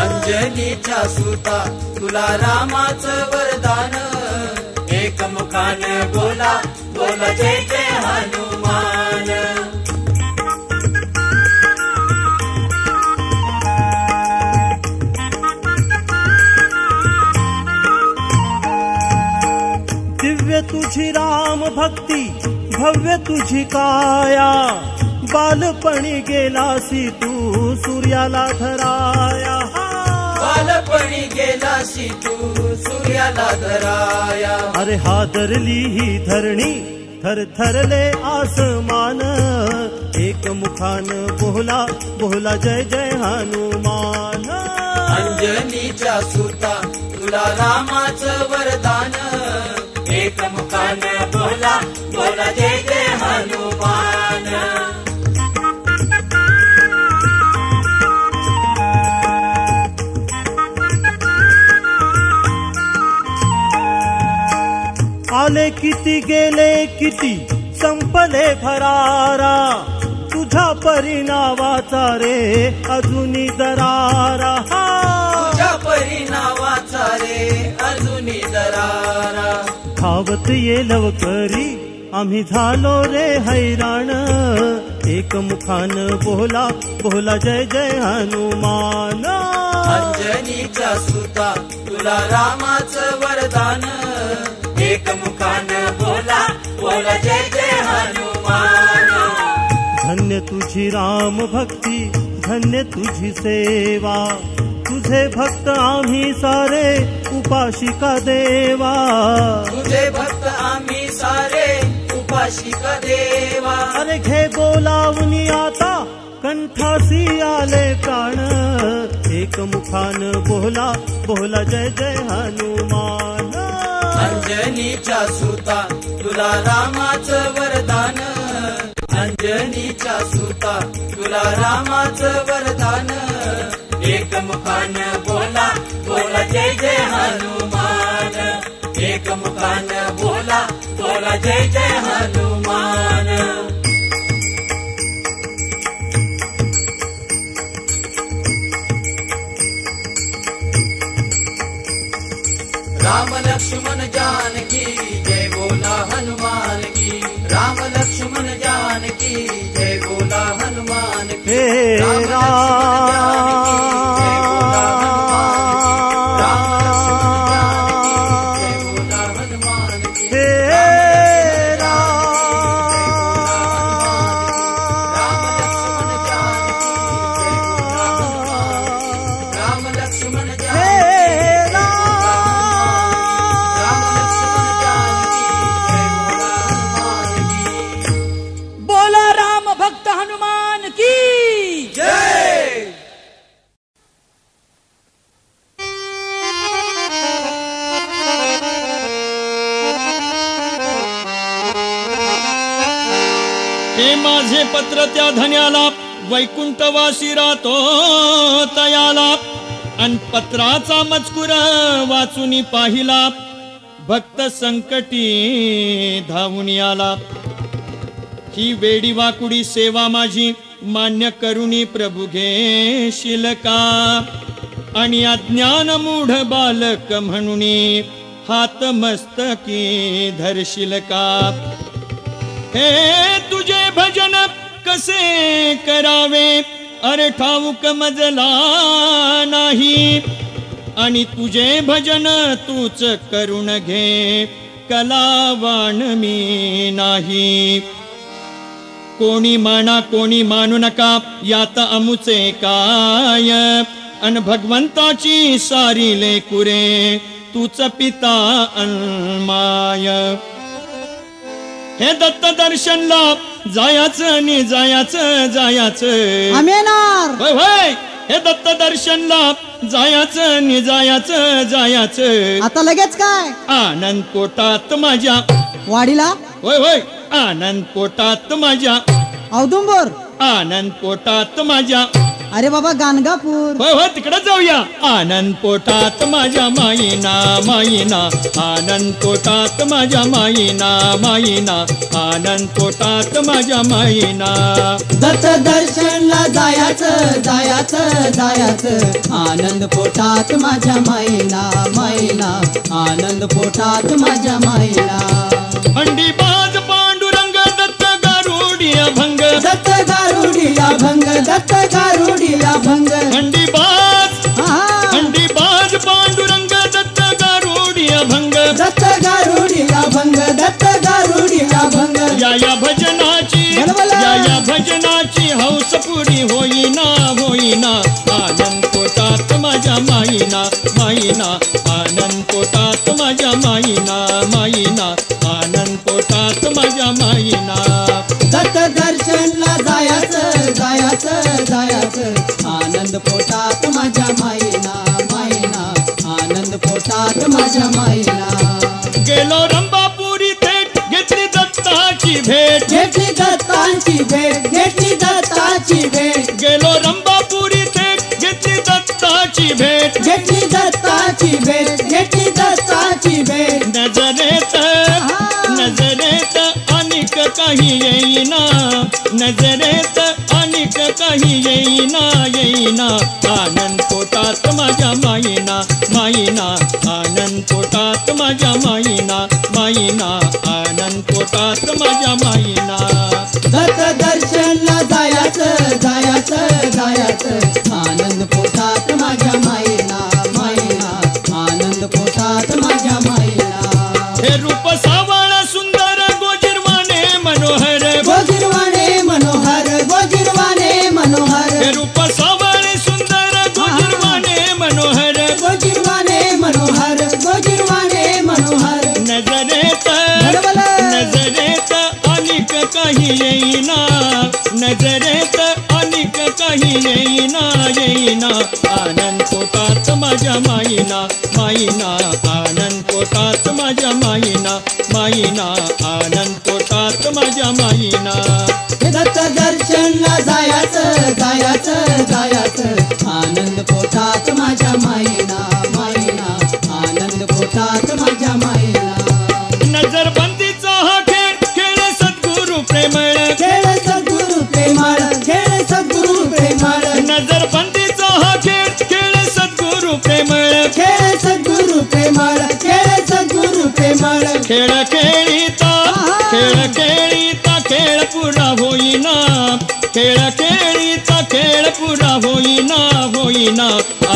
अंजनीच्या सुता तुला रामाचं वरदान, एक मुखान बोला बोला जय जय हनुमान। दिव्य तुझी राम भक्ती, भव्य तुझी काया, बालपणी गेलासी तू सूर्याला धराया, बालपणी गेलासी तू सूर्याला धराया। अरे हादरली ही धरणी थरथरले आसमान, एक मुखान बोला बोला जय जय हनुमान। अंजनीच्या सुता तुला रामाचं वरदान, एक मुखान बोला बोला जय जय हनुमान। आले किती गेले किती संपले भरारा, तुझ्या परिणावाचा रे अजूनी दरारा, तुझ्या परिणावाचा रे अजूनी दरारा। धावत ये लवकरी आम्ही झालो रे हैराण, एक मुखान बोला बोला जय जय हनुमान। अंजनीच्या सुता तुला रामाचं वरदान, एक मुखान बोला बोला जय जय हनुमान। धन्य तुझी राम भक्ती, धन्य तुझी सेवा, तुझे भक्त आम्ही सारे उपाशिका देवा, तुझे भक्त आम्ही सारे उपाशिका देवा। अरे घे बोलावनी आता कंठासी आले प्राण, एक एक मुखान बोला बोला जय जय हनुमान. अंजनीच्या सुता तुला रामाचं वरदान, अंजनीच्या सुता तुला रामाचं वरदान. एक मुखान बोला बोला जय जय हनुमान, एक मुखान बोला बोला जय जय हनुमान. राम लक्ष्मण जानकी जय बोला हनुमान की, राम लक्ष्मण जानकी जय बोला हनुमान की. हे राम हे माझे पत्र त्या धन्याला, वैकुंठवासी राहतो तयाला. अन पत्राचा मजकूर वाचून पाहिला, भक्त संकटी धावून आला. ही वेडी वाकुडी सेवा माझी मान्य करुणी प्रभू घेशील का. आणि अज्ञान मूढ बालक म्हणून हात मस्तकी धरशील का. हे तुझे भजन कसे करावे अरे ठाऊक मजला नाही. आणि तुझे भजन तूच करून घे कलावान मी नाही. कोणी माना कोणी मानू नका यात अमुचे काय. अन भगवंताची सारी लेकुरे तूच पिता अन्माय. हे दत्त दर्शनला जायाचं आणि जायाचं आमेनार. होय होय. हे दत्त दर्शनला जायाचं आणि जायाचं. आता लगेच काय आनंद पोटात माझ्या वाडीला. होय होय. आनंद पोटात माझ्या औदुंबर. आनंद पोटात माझ्या. अरे बाबा गाणगापूर. होय होय तिकडे जाऊया. आनंद पोटात माझ्या माईना माईना, आनंद पोटात माझ्या माईना माईना, आनंद पोटात माझ्या माईना. दत्त दर्शनला जायाचं आनंद पोटात माझ्या माईना माईना, आनंद पोटात माझ्या माईना. अंडी बाज पांडुरंग दत्त गारुडिया भंग, दत्त गारुडिया भंग, दत्त गारुडिया भंग. अंडी बाज पांडुरंग दत्त गारुडिया भंग, दत्त गारुडिया भंग, दत्त गारुडिया भंग. या भजनाची हौस पुरी होईना होईना. आनंद पोटात माझ्या माईना माईना, आनंद पोटात माझ्या माईना माईना, आनंद पोटात माझ्या माईना. दत्त दर्शनला जायाचं आनंद पोटात माझ्या माईना माईना, आनंद पोटात माझ्या माईना. गेलो रंबापुरी थेट घेतली दत्ताची भेट, घेतली दत्ताची भेट, घेतली दत्ताची भेट. गेलो रंबापुरी थेट घेतली दत्ताची भेट. घेतली दत्ताची भेट, घेतली दत्ताची भेट. नजरेत अनेक काही येईना, नजरेत अनेक काही येईना. आनंद पोटात माझ्या माईना माईना, आनंद पोटात माझ्या माईना माईना, आनंद पोटात माझ्या माईना. दत्त दर्शनला जायाचं आनंद पोटात माझ्या माईना माईना, आनंद पोटात माझ्या माईना. हे रूप सावळ सुंदर गोजिरवाणे मनोहर, गोजिरवाणे मनोहर, गोजिरवाणे मनोहर. हे रूप सावळ सुंदर गोजिरवाणे मनोहर, गोजिरवाणे मनोहर, गोजिरवाणे मनोहर. नजरेत अनेक काही येईना, नजरेत अनेक काही येईना येईना आनंद पोटात माझ्या माईना माईना आनंद पोटात माझ्या माईना माईना आनंद पोटात माझ्या माईना दत्त दर्शनला जायाचं जायाचं जायाचं आनंद पोटात माझ्या माईना माईना आनंद पोटात माझ्या माईना नजरबंदीचा हा खेळ खेळ सद्गुरु प्रेमळ खेळ सद्गुरु प्रेमाळ खेळ सद्गुरु प्रेमाळ नजरबंदीचा हा खेळ खेळ सद्गुरु प्रेमळ खेळ सद्गुरु प्रेमाळ खेळ सद्गुरु प्रेमाळ खेळ खेळीता खेळ पुरा होईना खेळ खेळीता खेळ पुरा होईना होईना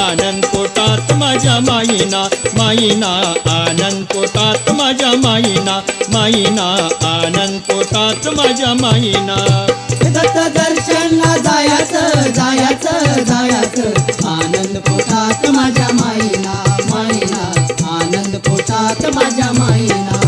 आनंद पोटात माझ्या माईना माईना आनंद पोटात माझ्या माईना माईना आनंद पोटात माझ्या माईना दत्त दर्शनला जायाचं जायाचं जायाचं आनंद पोटात माझ्या माईना माईना आनंद पोटात माझ्या माईना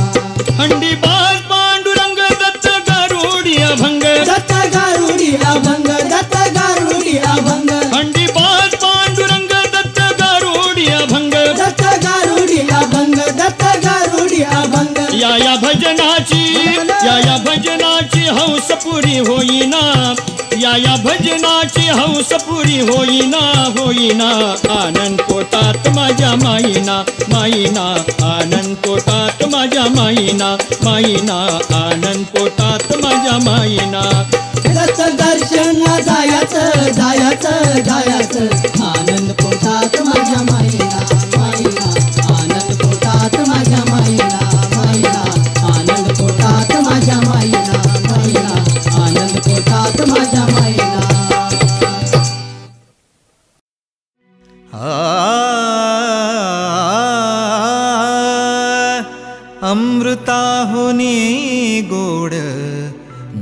हंडी बाज पांडुरंग दत्त गारुडी अभंग दत्त गारुडी अभंग दत्त गारुडी अभंग हंडी बाज पांडुरंग दत्त गारुडी अभंग दत्त गारुडी अभंग दत्त गारुडी अभंग या भजनाची हौस पुरी होईना या भजनाची हौस पुरी होईना होईना आनंद पोटात माझ्या माईना माईना आनंद पोटात माझ्या माईना माईना आनंद पोटात माझ्या माईना दत्त दर्शनला जायाचं जायाचं जायाचं आनंद पोटात माझ्या माईना माईना आनंद पोटात माझ्या माईना माईना आनंद पोटात माझ्या माईना माईना आनंद पोटात माझ्या माईना अमृताहुनी गोड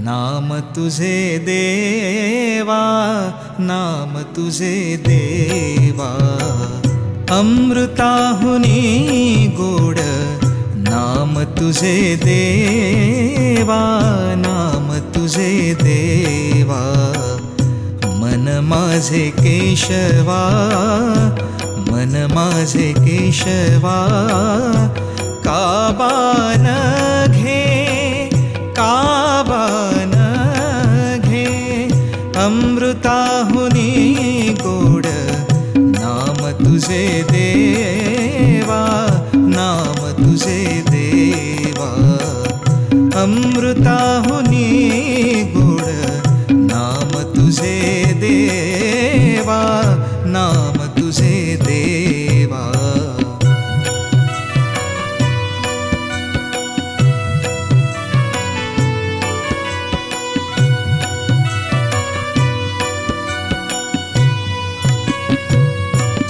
नाम तुझे देवा नाम तुझे देवा अमृताहुनी गोड नाम तुझे देवा नाम तुझे देवा मन माझे केशवा मन माझे केशवा काबान घे अमृताहुनी गोड नाम तुझे देवा नाम तुझे देवा अमृताहुनी गोड नाम तुझे देवा नाम तुझे देवा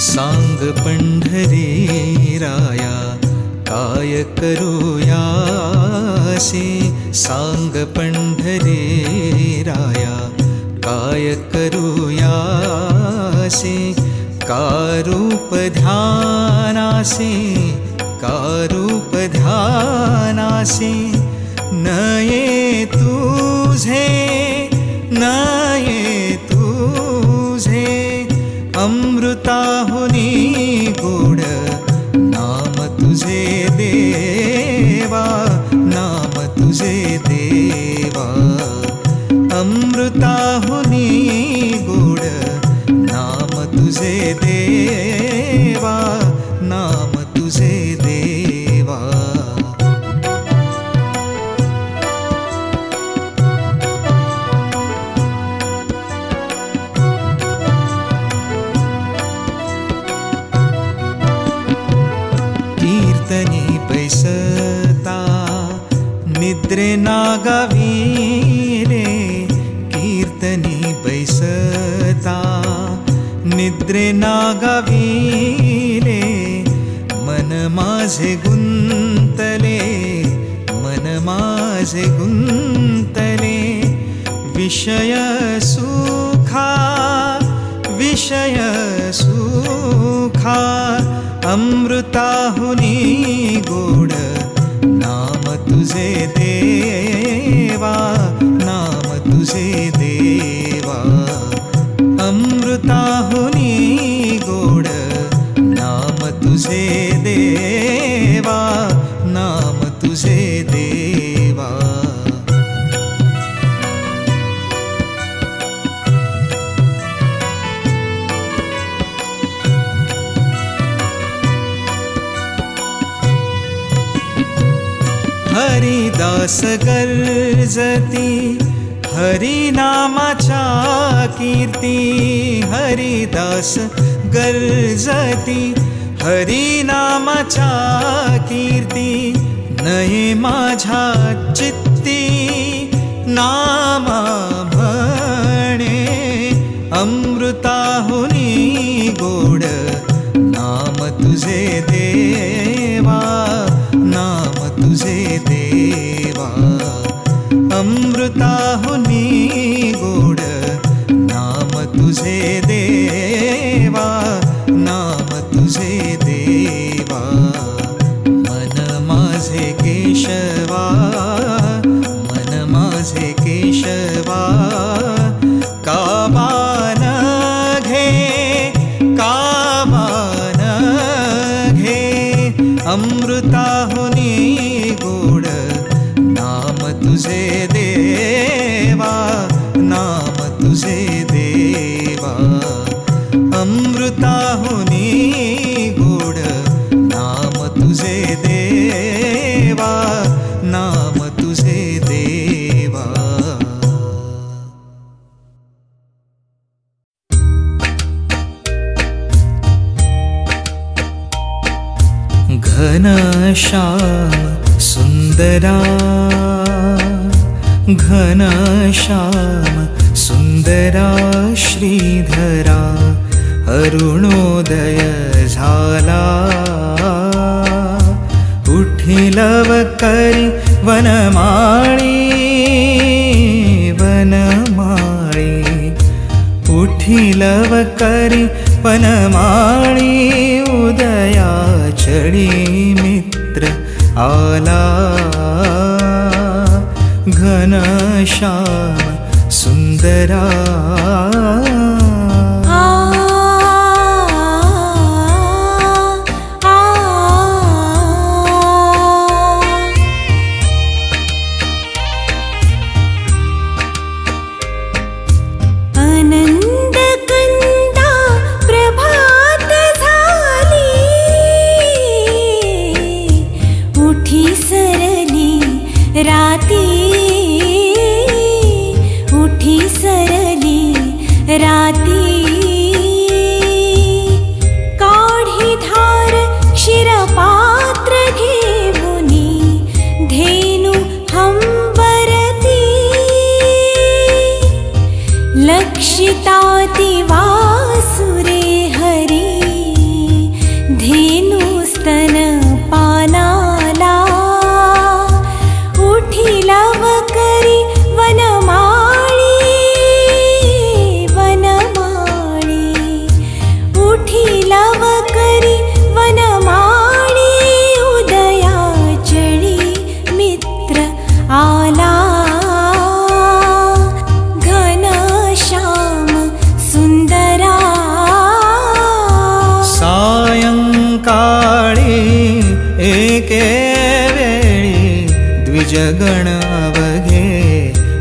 सांग पंढरी राया काय करूयासी सांग पंढरी राया काय करूयासी का रूप ध्यानासी का रूप ध्यानासी नये तुझे अमृताहुनी गोड नाम तुझे देवा नाम तुझे देवा अमृताहुनी गोड नाम तुझे देवा नाम तुझे देवा कीर्तनी बैसता निद्रे नागावी रे कीर्तनी बैसता निद्रे नागावी रे मन माझे गुंतले मन माझे गुंतले विषय सुखा अमृताहुनी गोड नाम तुझे देवा नाम तुझे देवा अमृताहुनी तुझे देवा, नाम तुझे देवा. हरिदास गर्जती हरिनामाच्या कीर्ती, हरिदास गर्जती हरिनामाच्या कीर्ती. नये माझ्या चित्ती नामा म्हणे, अमृताहुनी गोड नाम तुझे देवा, नाम तुझे देवा. अमृताहुनी गोड नाम तुझे देवा, नाम तुझे देवा. मन माझे केशवा, मन माझे केशवा, काबान घे, काबान घे. अमृताहुनी गोड नाम तुझे देवा, नाम तुझे देवा. अमृताहुनी गोड नाम तुझे देवा, नाम तुझे देवा. घनश्याम सुंदरा, घनश्याम सुंदरा श्रीधरा. अरुणोदय झाला, उठिलव करी वनमाळी, वनमाळी. उठिलव करी वनमाळी, उदया चढी मित्र आला. घनश्याम सुंदरा. जगण अवघे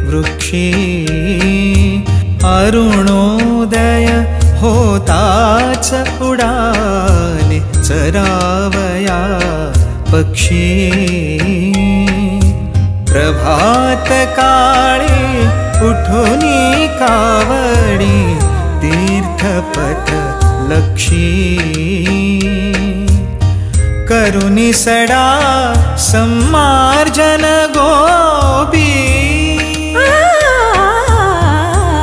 वृक्षी अरुणोदय होताच उडाले चरावया पक्षी प्रभात काळी उठुनी कावडी तीर्थपथ लक्षी करुणी सडा सम्मार्जन गोपी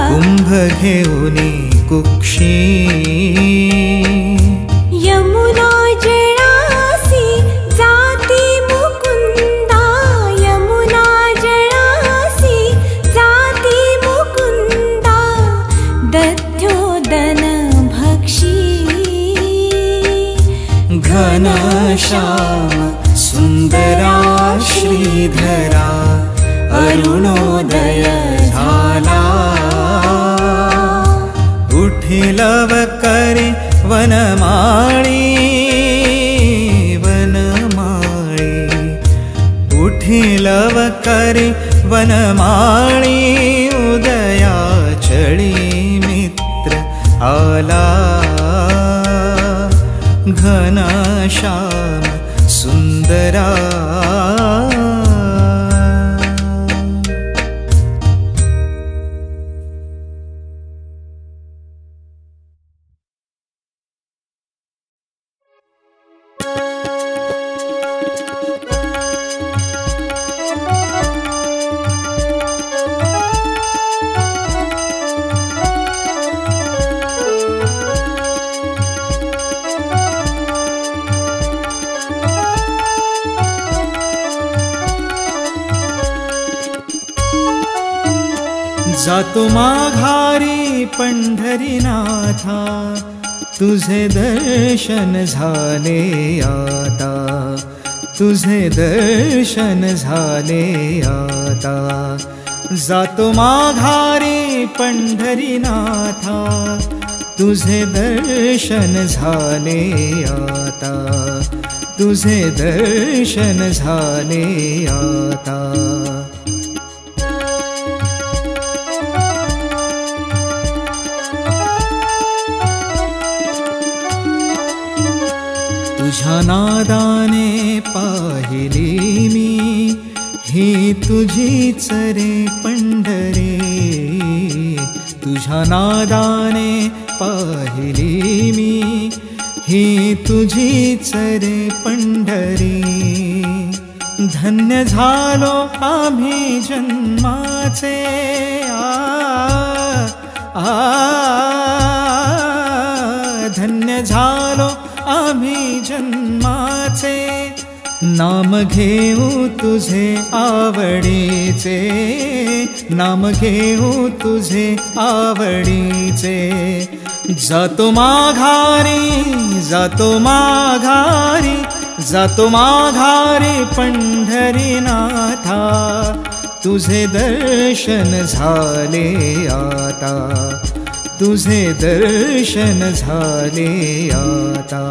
कुंभ घेऊनी कुक्षी यमुना जळासी जाती मुकुंदा यमुना जळासी जाती मुकुंदा दध्योदन भक्षी घनश्याम सुंदरा श्रीधरा अरुणोदय झाला उठिलव करी वनमाळी तव करे वनमाळी उदया चळी मित्र आला घनश्याम सुंदरा जातो माघारी पंढरीनाथा तुझे दर्शन झाले आता तुझे दर्शन झाले आता जातो माघारी पंढरीनाथा तुझे दर्शन झाले आता तुझे दर्शन झाले आता तुझ्या नादाने पाहिली मी ही तुझीच रे पंढरी तुझ्या नादाने पाहिली मी ही तुझीच रे पंढरी धन्य झालो आम्ही जन्माचे धन्य झालो आम्ही जन्माचे नाम घेऊ तुझे आवडीचे नाम घेऊ तुझे आवडीचे जातो माघारी जातो माघारी जातो माघारी पंढरीनाथा तुझे दर्शन झाले आता तुझे दर्शन झाले आता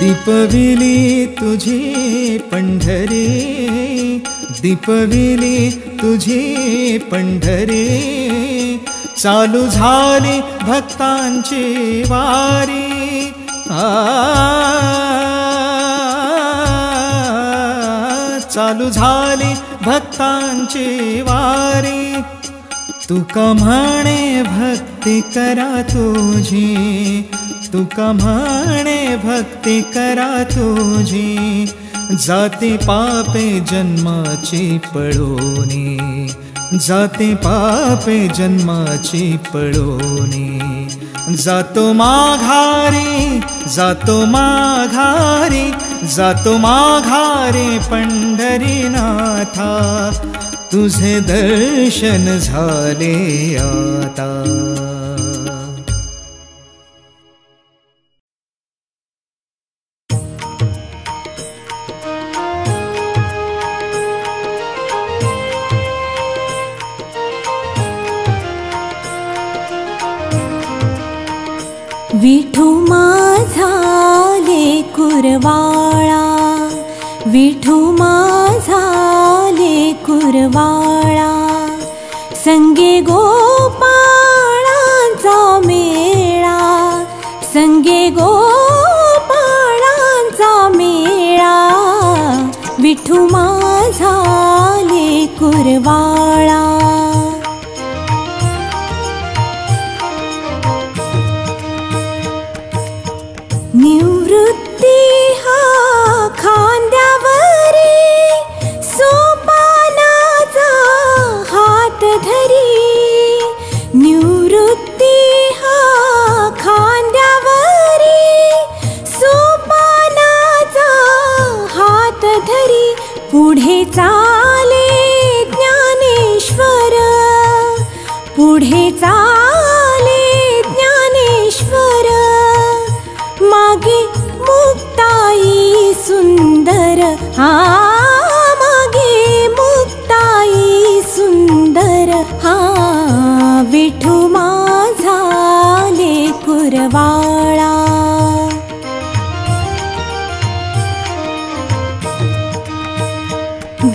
दीपविली तुझी पंढरी दीपविली तुझी पंढरी चालू झाली भक्तांची वारी चालू झाली भक्तांची वारी तुका म्हणे भक्ती करा तुझी तुका म्हणे भक्ती करा तुझी जाती पापे जन्माची पळोनी जाती पापे जन्माची पळोनी जातो माघारी जातो माघारी जातो माघारी पंढरीनाथा तुझे दर्शन झाले आता विठू माझा लेकुरवाळा विठू माझा लेकुरवाळा संगे गोपाळांचा मेळा संगे गोपाळांचा मेळा विठू माझा लेकुरवाळा निवृत्ती हा खांद्यावरी सोपानाचा हात धरी निवृत्ती हा खांद्यावरी सोपानाचा हात धरी पुढे चाले ज्ञानेश्वर पुढे चाले ज्ञानेश्वर मागे मुक्ताई सुंदर हा मागे मुक्ताई सुंदर हा विठू माझा कुरवाळा.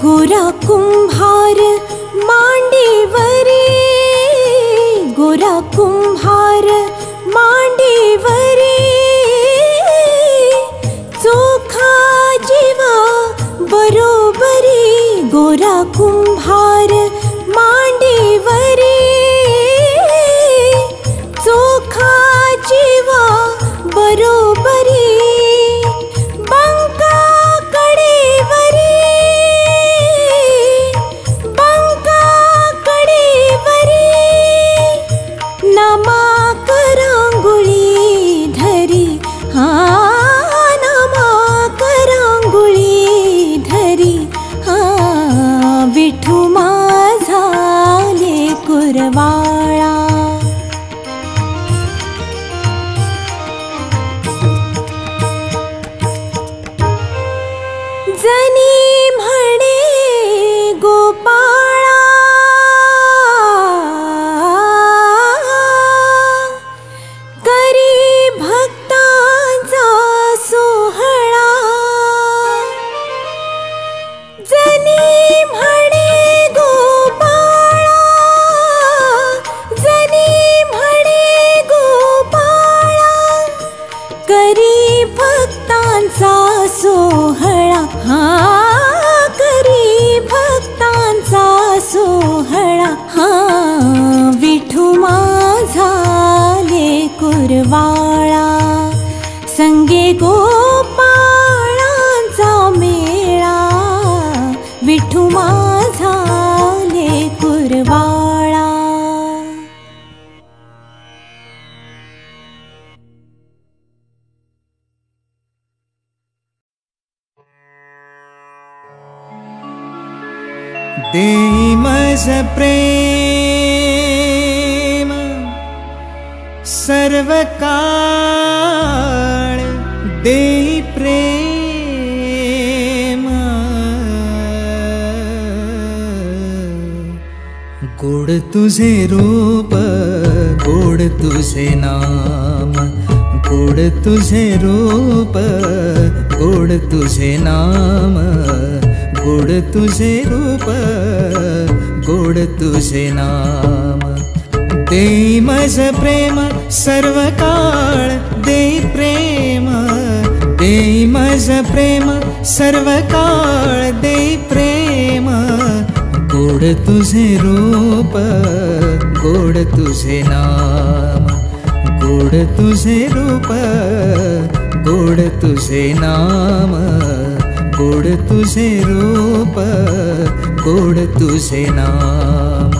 गोरा कुंभार मांडीवरी, गोरा कुंभार मांडीवरी, चोखा जीवा बरोबरी. गोरा कुंभार मांडीवरी, चोखा जीवा बरोबरी. बंका कडेवरी, बंका कडेवरी, नामाक रांगोळी धरी. हा नामाक रांगोळी धरी. हा विठू माझा कुरवाळा. जनी म्हणे गोपाळा, करी भक्तांचा सोहळा. जनी म्हणे गोपाळा, जनी म्हणे गोपाळा, करी भक्तांचा सोहळा. हा करी भक्तांचा सोहळा. हा विठू माझा कुरवाळा. संगे गोपाळांचा मेळा, विठू माझा कुरवाळा. देई मज प्रेम सर्व काळ, देई प्रेम गोड तुझे रूप, गोड तुझे नाम, गोड तुझे रूप, गोड तुझे नाम, गोड तुझे रूप, गोड तुझे नाम. देई मज प्रेम सर्व काळ, देई प्रेम, देई मज प्रेम सर्व काळ, देई प्रेम गोड तुझे रूप, गोड तुझे नाम, गोड तुझे रूप, गोड तुझे नाम, गोड तुझे रूप, गोड तुझे नाम.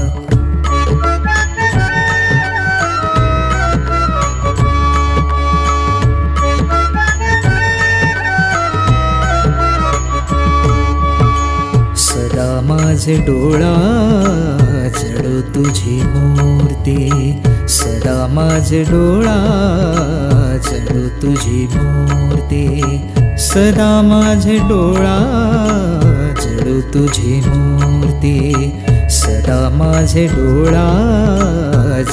सदा माझे डोळा जडो तुझी मूर्ती, सदा माझे डोळा जडो तुझी मूर्ती, सदा माझे डोळा जडो तुझी मूर्ती, सदा माझे डोळा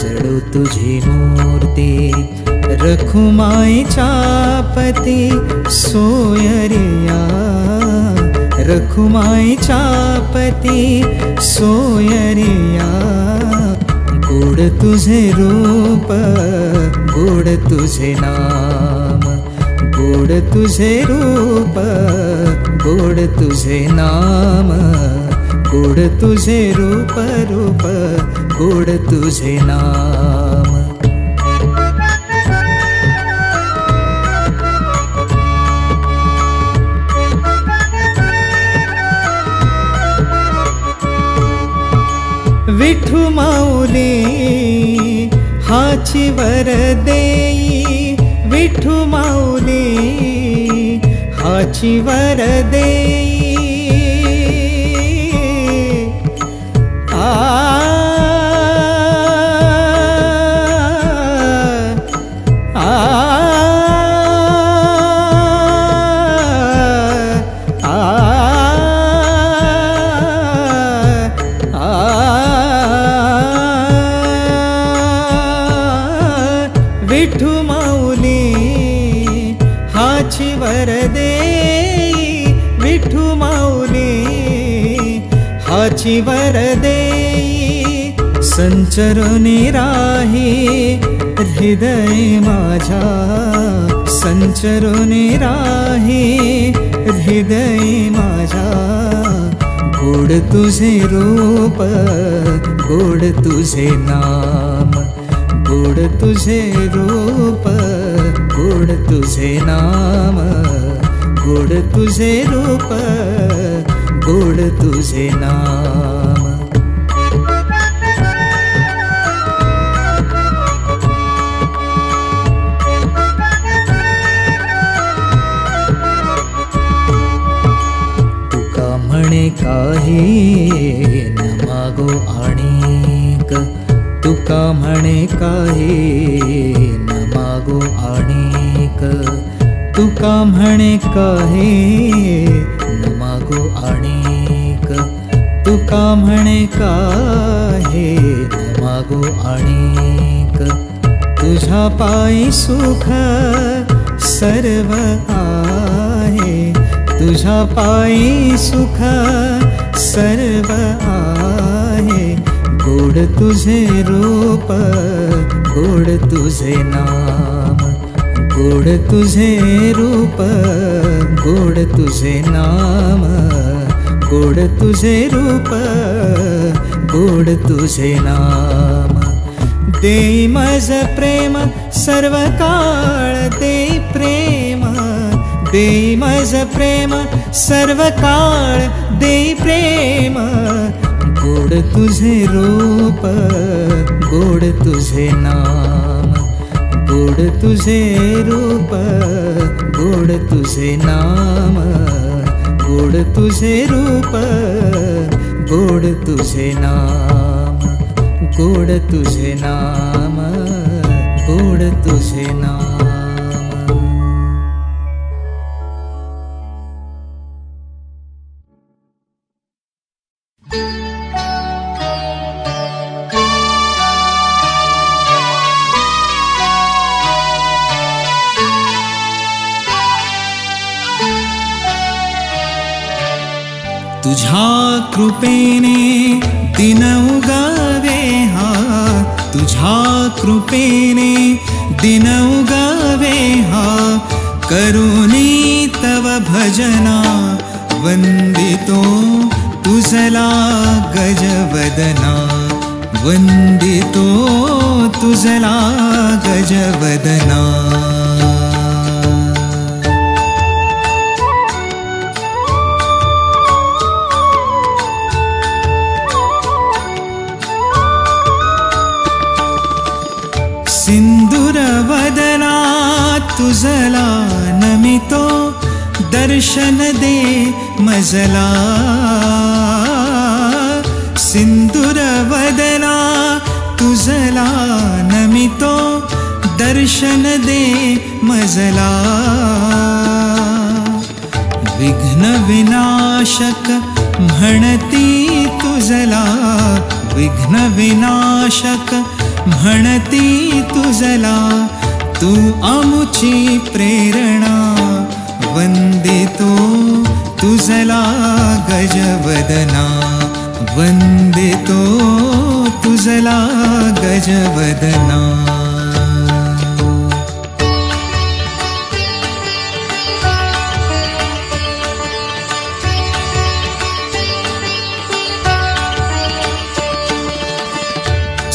जडो तुझी मूर्ती. रखुमाईच्या पती सोयरिया, रखुमाईच्या पती सोयरिया. गोड तुझे रूप, गोड तुझे नाम, गोड तुझे रूप, गोड तुझे नाम, गोड तुझे रूप, रूप गोड तुझे नाम. विठू माऊली हाची वर देई, विठू माऊली हाची वर देई. विठू माऊली रूपाची वर देई संचरणे राही हृदय माझा संचरणे राही हृदय माझा गोड तुझे रूप गोड तुझे नाम गोड तुझे रूप गोड तुझे नाम गोड तुझे रूप गोड तुझे नाम तुका म्हणे काही न मागो आणिक तुका म्हणे काही न मागो आणिक तुका म्हणे काही न मागो आणिक तुका म्हणे काही न मागो आणिक तुझ्या पायी सुख सर्व आहे तुझ्या पायी सुख सर्व आहे गोड तुझे रूप गोड तुझे नाम गोड तुझे रूप गोड तुझे नाम गोड तुझे रूप गोड तुझे नाम देई मज प्रेम सर्व काळ देई प्रेम देई मज प्रेम सर्व काळ देई प्रेम गोड तुझे रूप गोड तुझे नाम गोड तुझे रूप गोड तुझे नाम गोड तुझे रूप गोड तुझे नाम गोड तुझे नाम गोड तुझे नाम तुझ्या कृपेने दिन उगावे हा तुझ्या कृपेने दिन उगावे हा करुणी तव भजना वंदितो तुझला गजवदना वंदितो तुझला गजवदना सिंदूर वदना तुझला नमितो दर्शन दे मजला सिंदूर वदना तुझला नमितो दर्शन दे मजला विघ्न विनाशक म्हणती तुझला विघ्न विनाशक म्हणती तुझला तू आमुची प्रेरणा वंदितो तुझला गजवदना वंदितो तुझला गजवदना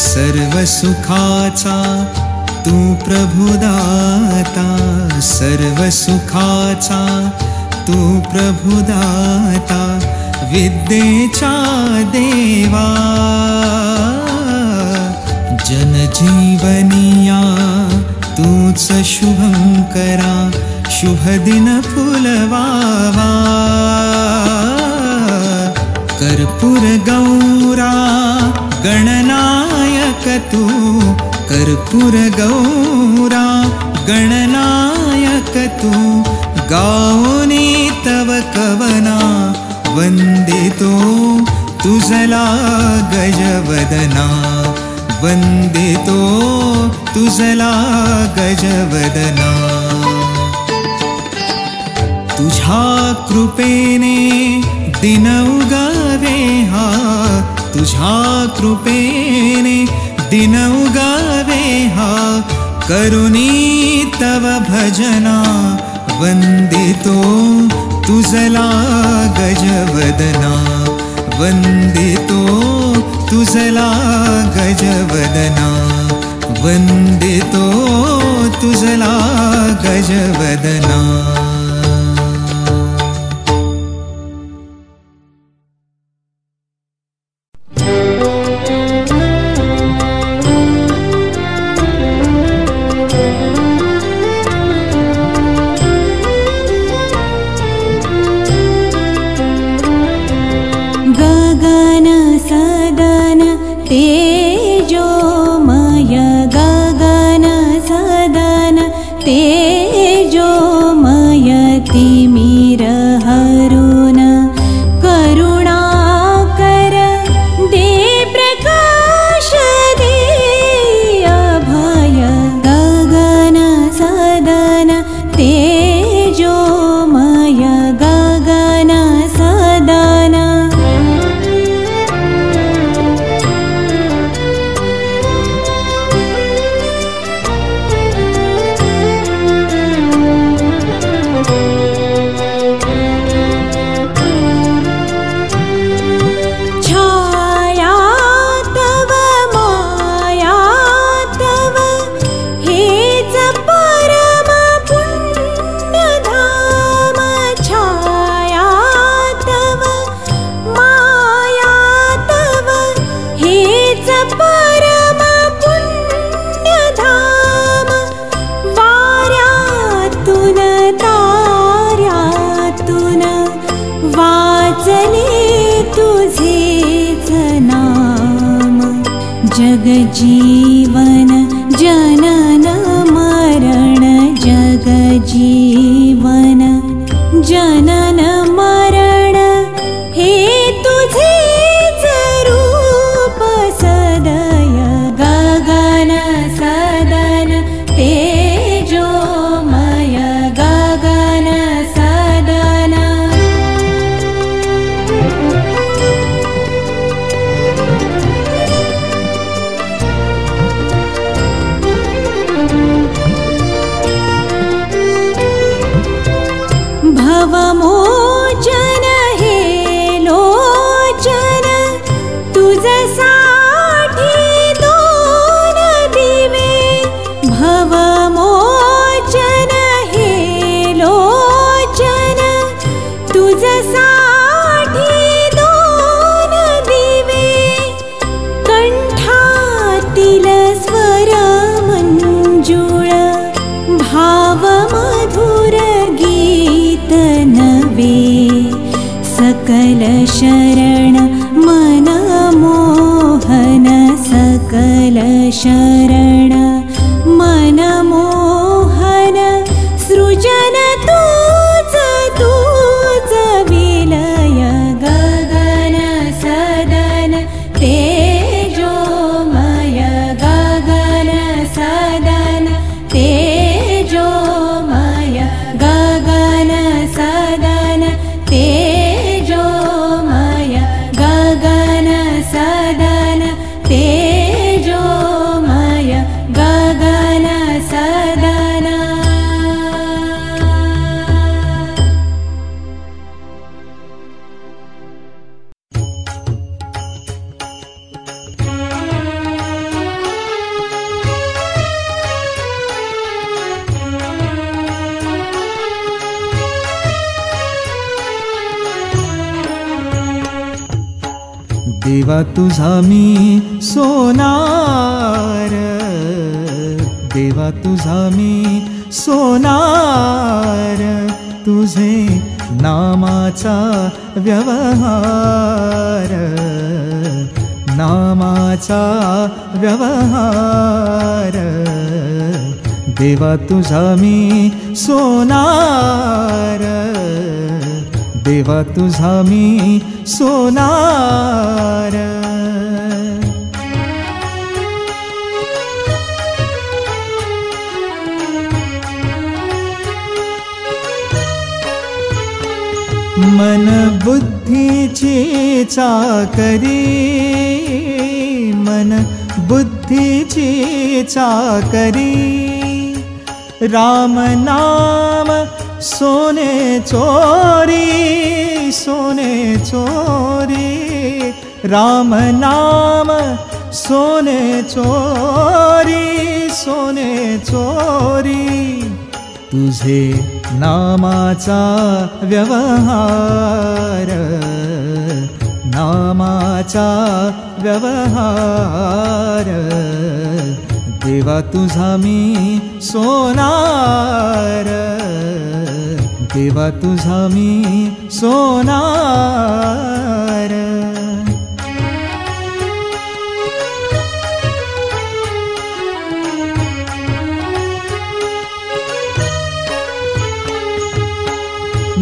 सर्व सुखाचा तू प्रभुदाता सर्व सुखाचा तू प्रभुदाता विद्येचा देवा जनजीवनिया तूच शुभंकरा शुभ दिन फुलवावा कर्पूर गौरा गणनायक तू कर्पूर गौरा गणनायक तू गाओनी तव कवना वंदितो तुझला गजवदना वंदितो तुझला गजवदना तुझ्या कृपेने दिन उगावे हा तुझ्या कृपेने, दिन उगावे हा करुणी तव भजना, वंदितो तुझला गजवदना, वंदितो तुझला गजवदना, वंदितो तुझला गजवदना। गगन सदन तेजोमय, गगन सदन तेजोमय, तिमिर हरुन करुणाकर दे प्रकाश दे अभय, गगन सदन तेजोमय, गगन सदन। जगजीवन जनन मरण, जगजीवन जनन मरण, हे तुझेच रूप सदय, गगन सदन तेजोमय, गगन सदन। भवमोचन हे लोचन, तुझसाठी दोन दिवे, भवमोचन हे लोचन, तुझसाठी दोन दिवे, कंठातील स्वर मंजुळ, भाव मधुर गीत नवे, सकल शरण मन मोहन, सकल शरण मन मोहन, सृजन तूच तूच विलय, गगन सदन तेजोमय, गगन सदन तेजोमय, गगन सदन तेजोमय, गगन सदन तेजोमय, गगन सदन। देवा तुझा मी सोनार, देवा तुझा मी सोनार, तुझे नामाचा व्यवहार, नामाचा व्यवहार, देवा तुझा मी सोनार, देवा तुझा मी सोनार। मन बुद्धि बुद्धीची चाकरी, मन बुद्धीची चाकरी, राम नाम सोने चोरी, सोने चोरी, राम नाम सोने चोरी, सोने चोरी, तुझे नामाचा व्यवहार, नामाचा व्यवहार, देवा तुझा मी सोनार, देवा तुझा मी सोनार.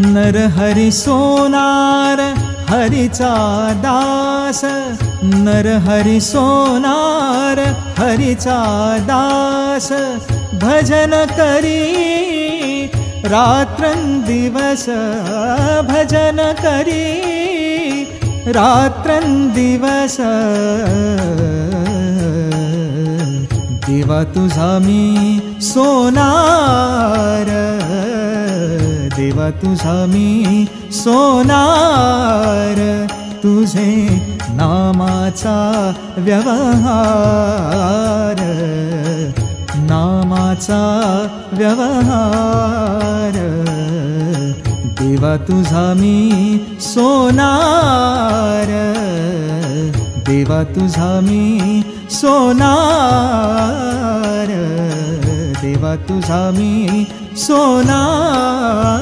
नर हरी सोनार हरीचा दास, नर हरी सोनार हरीचा दास, भजन करी रात्रंदिवस, भजन करी रात्रंदिवस, देवा तुझा मी सोनार, देवा तुझा मी सोनार, तुझे नामाचा व्यवहार, नामाचा व्यवहार, देवा तुझा मी सोनार, देवा तुझा मी सोनार, देवा तुझा मी सोनार.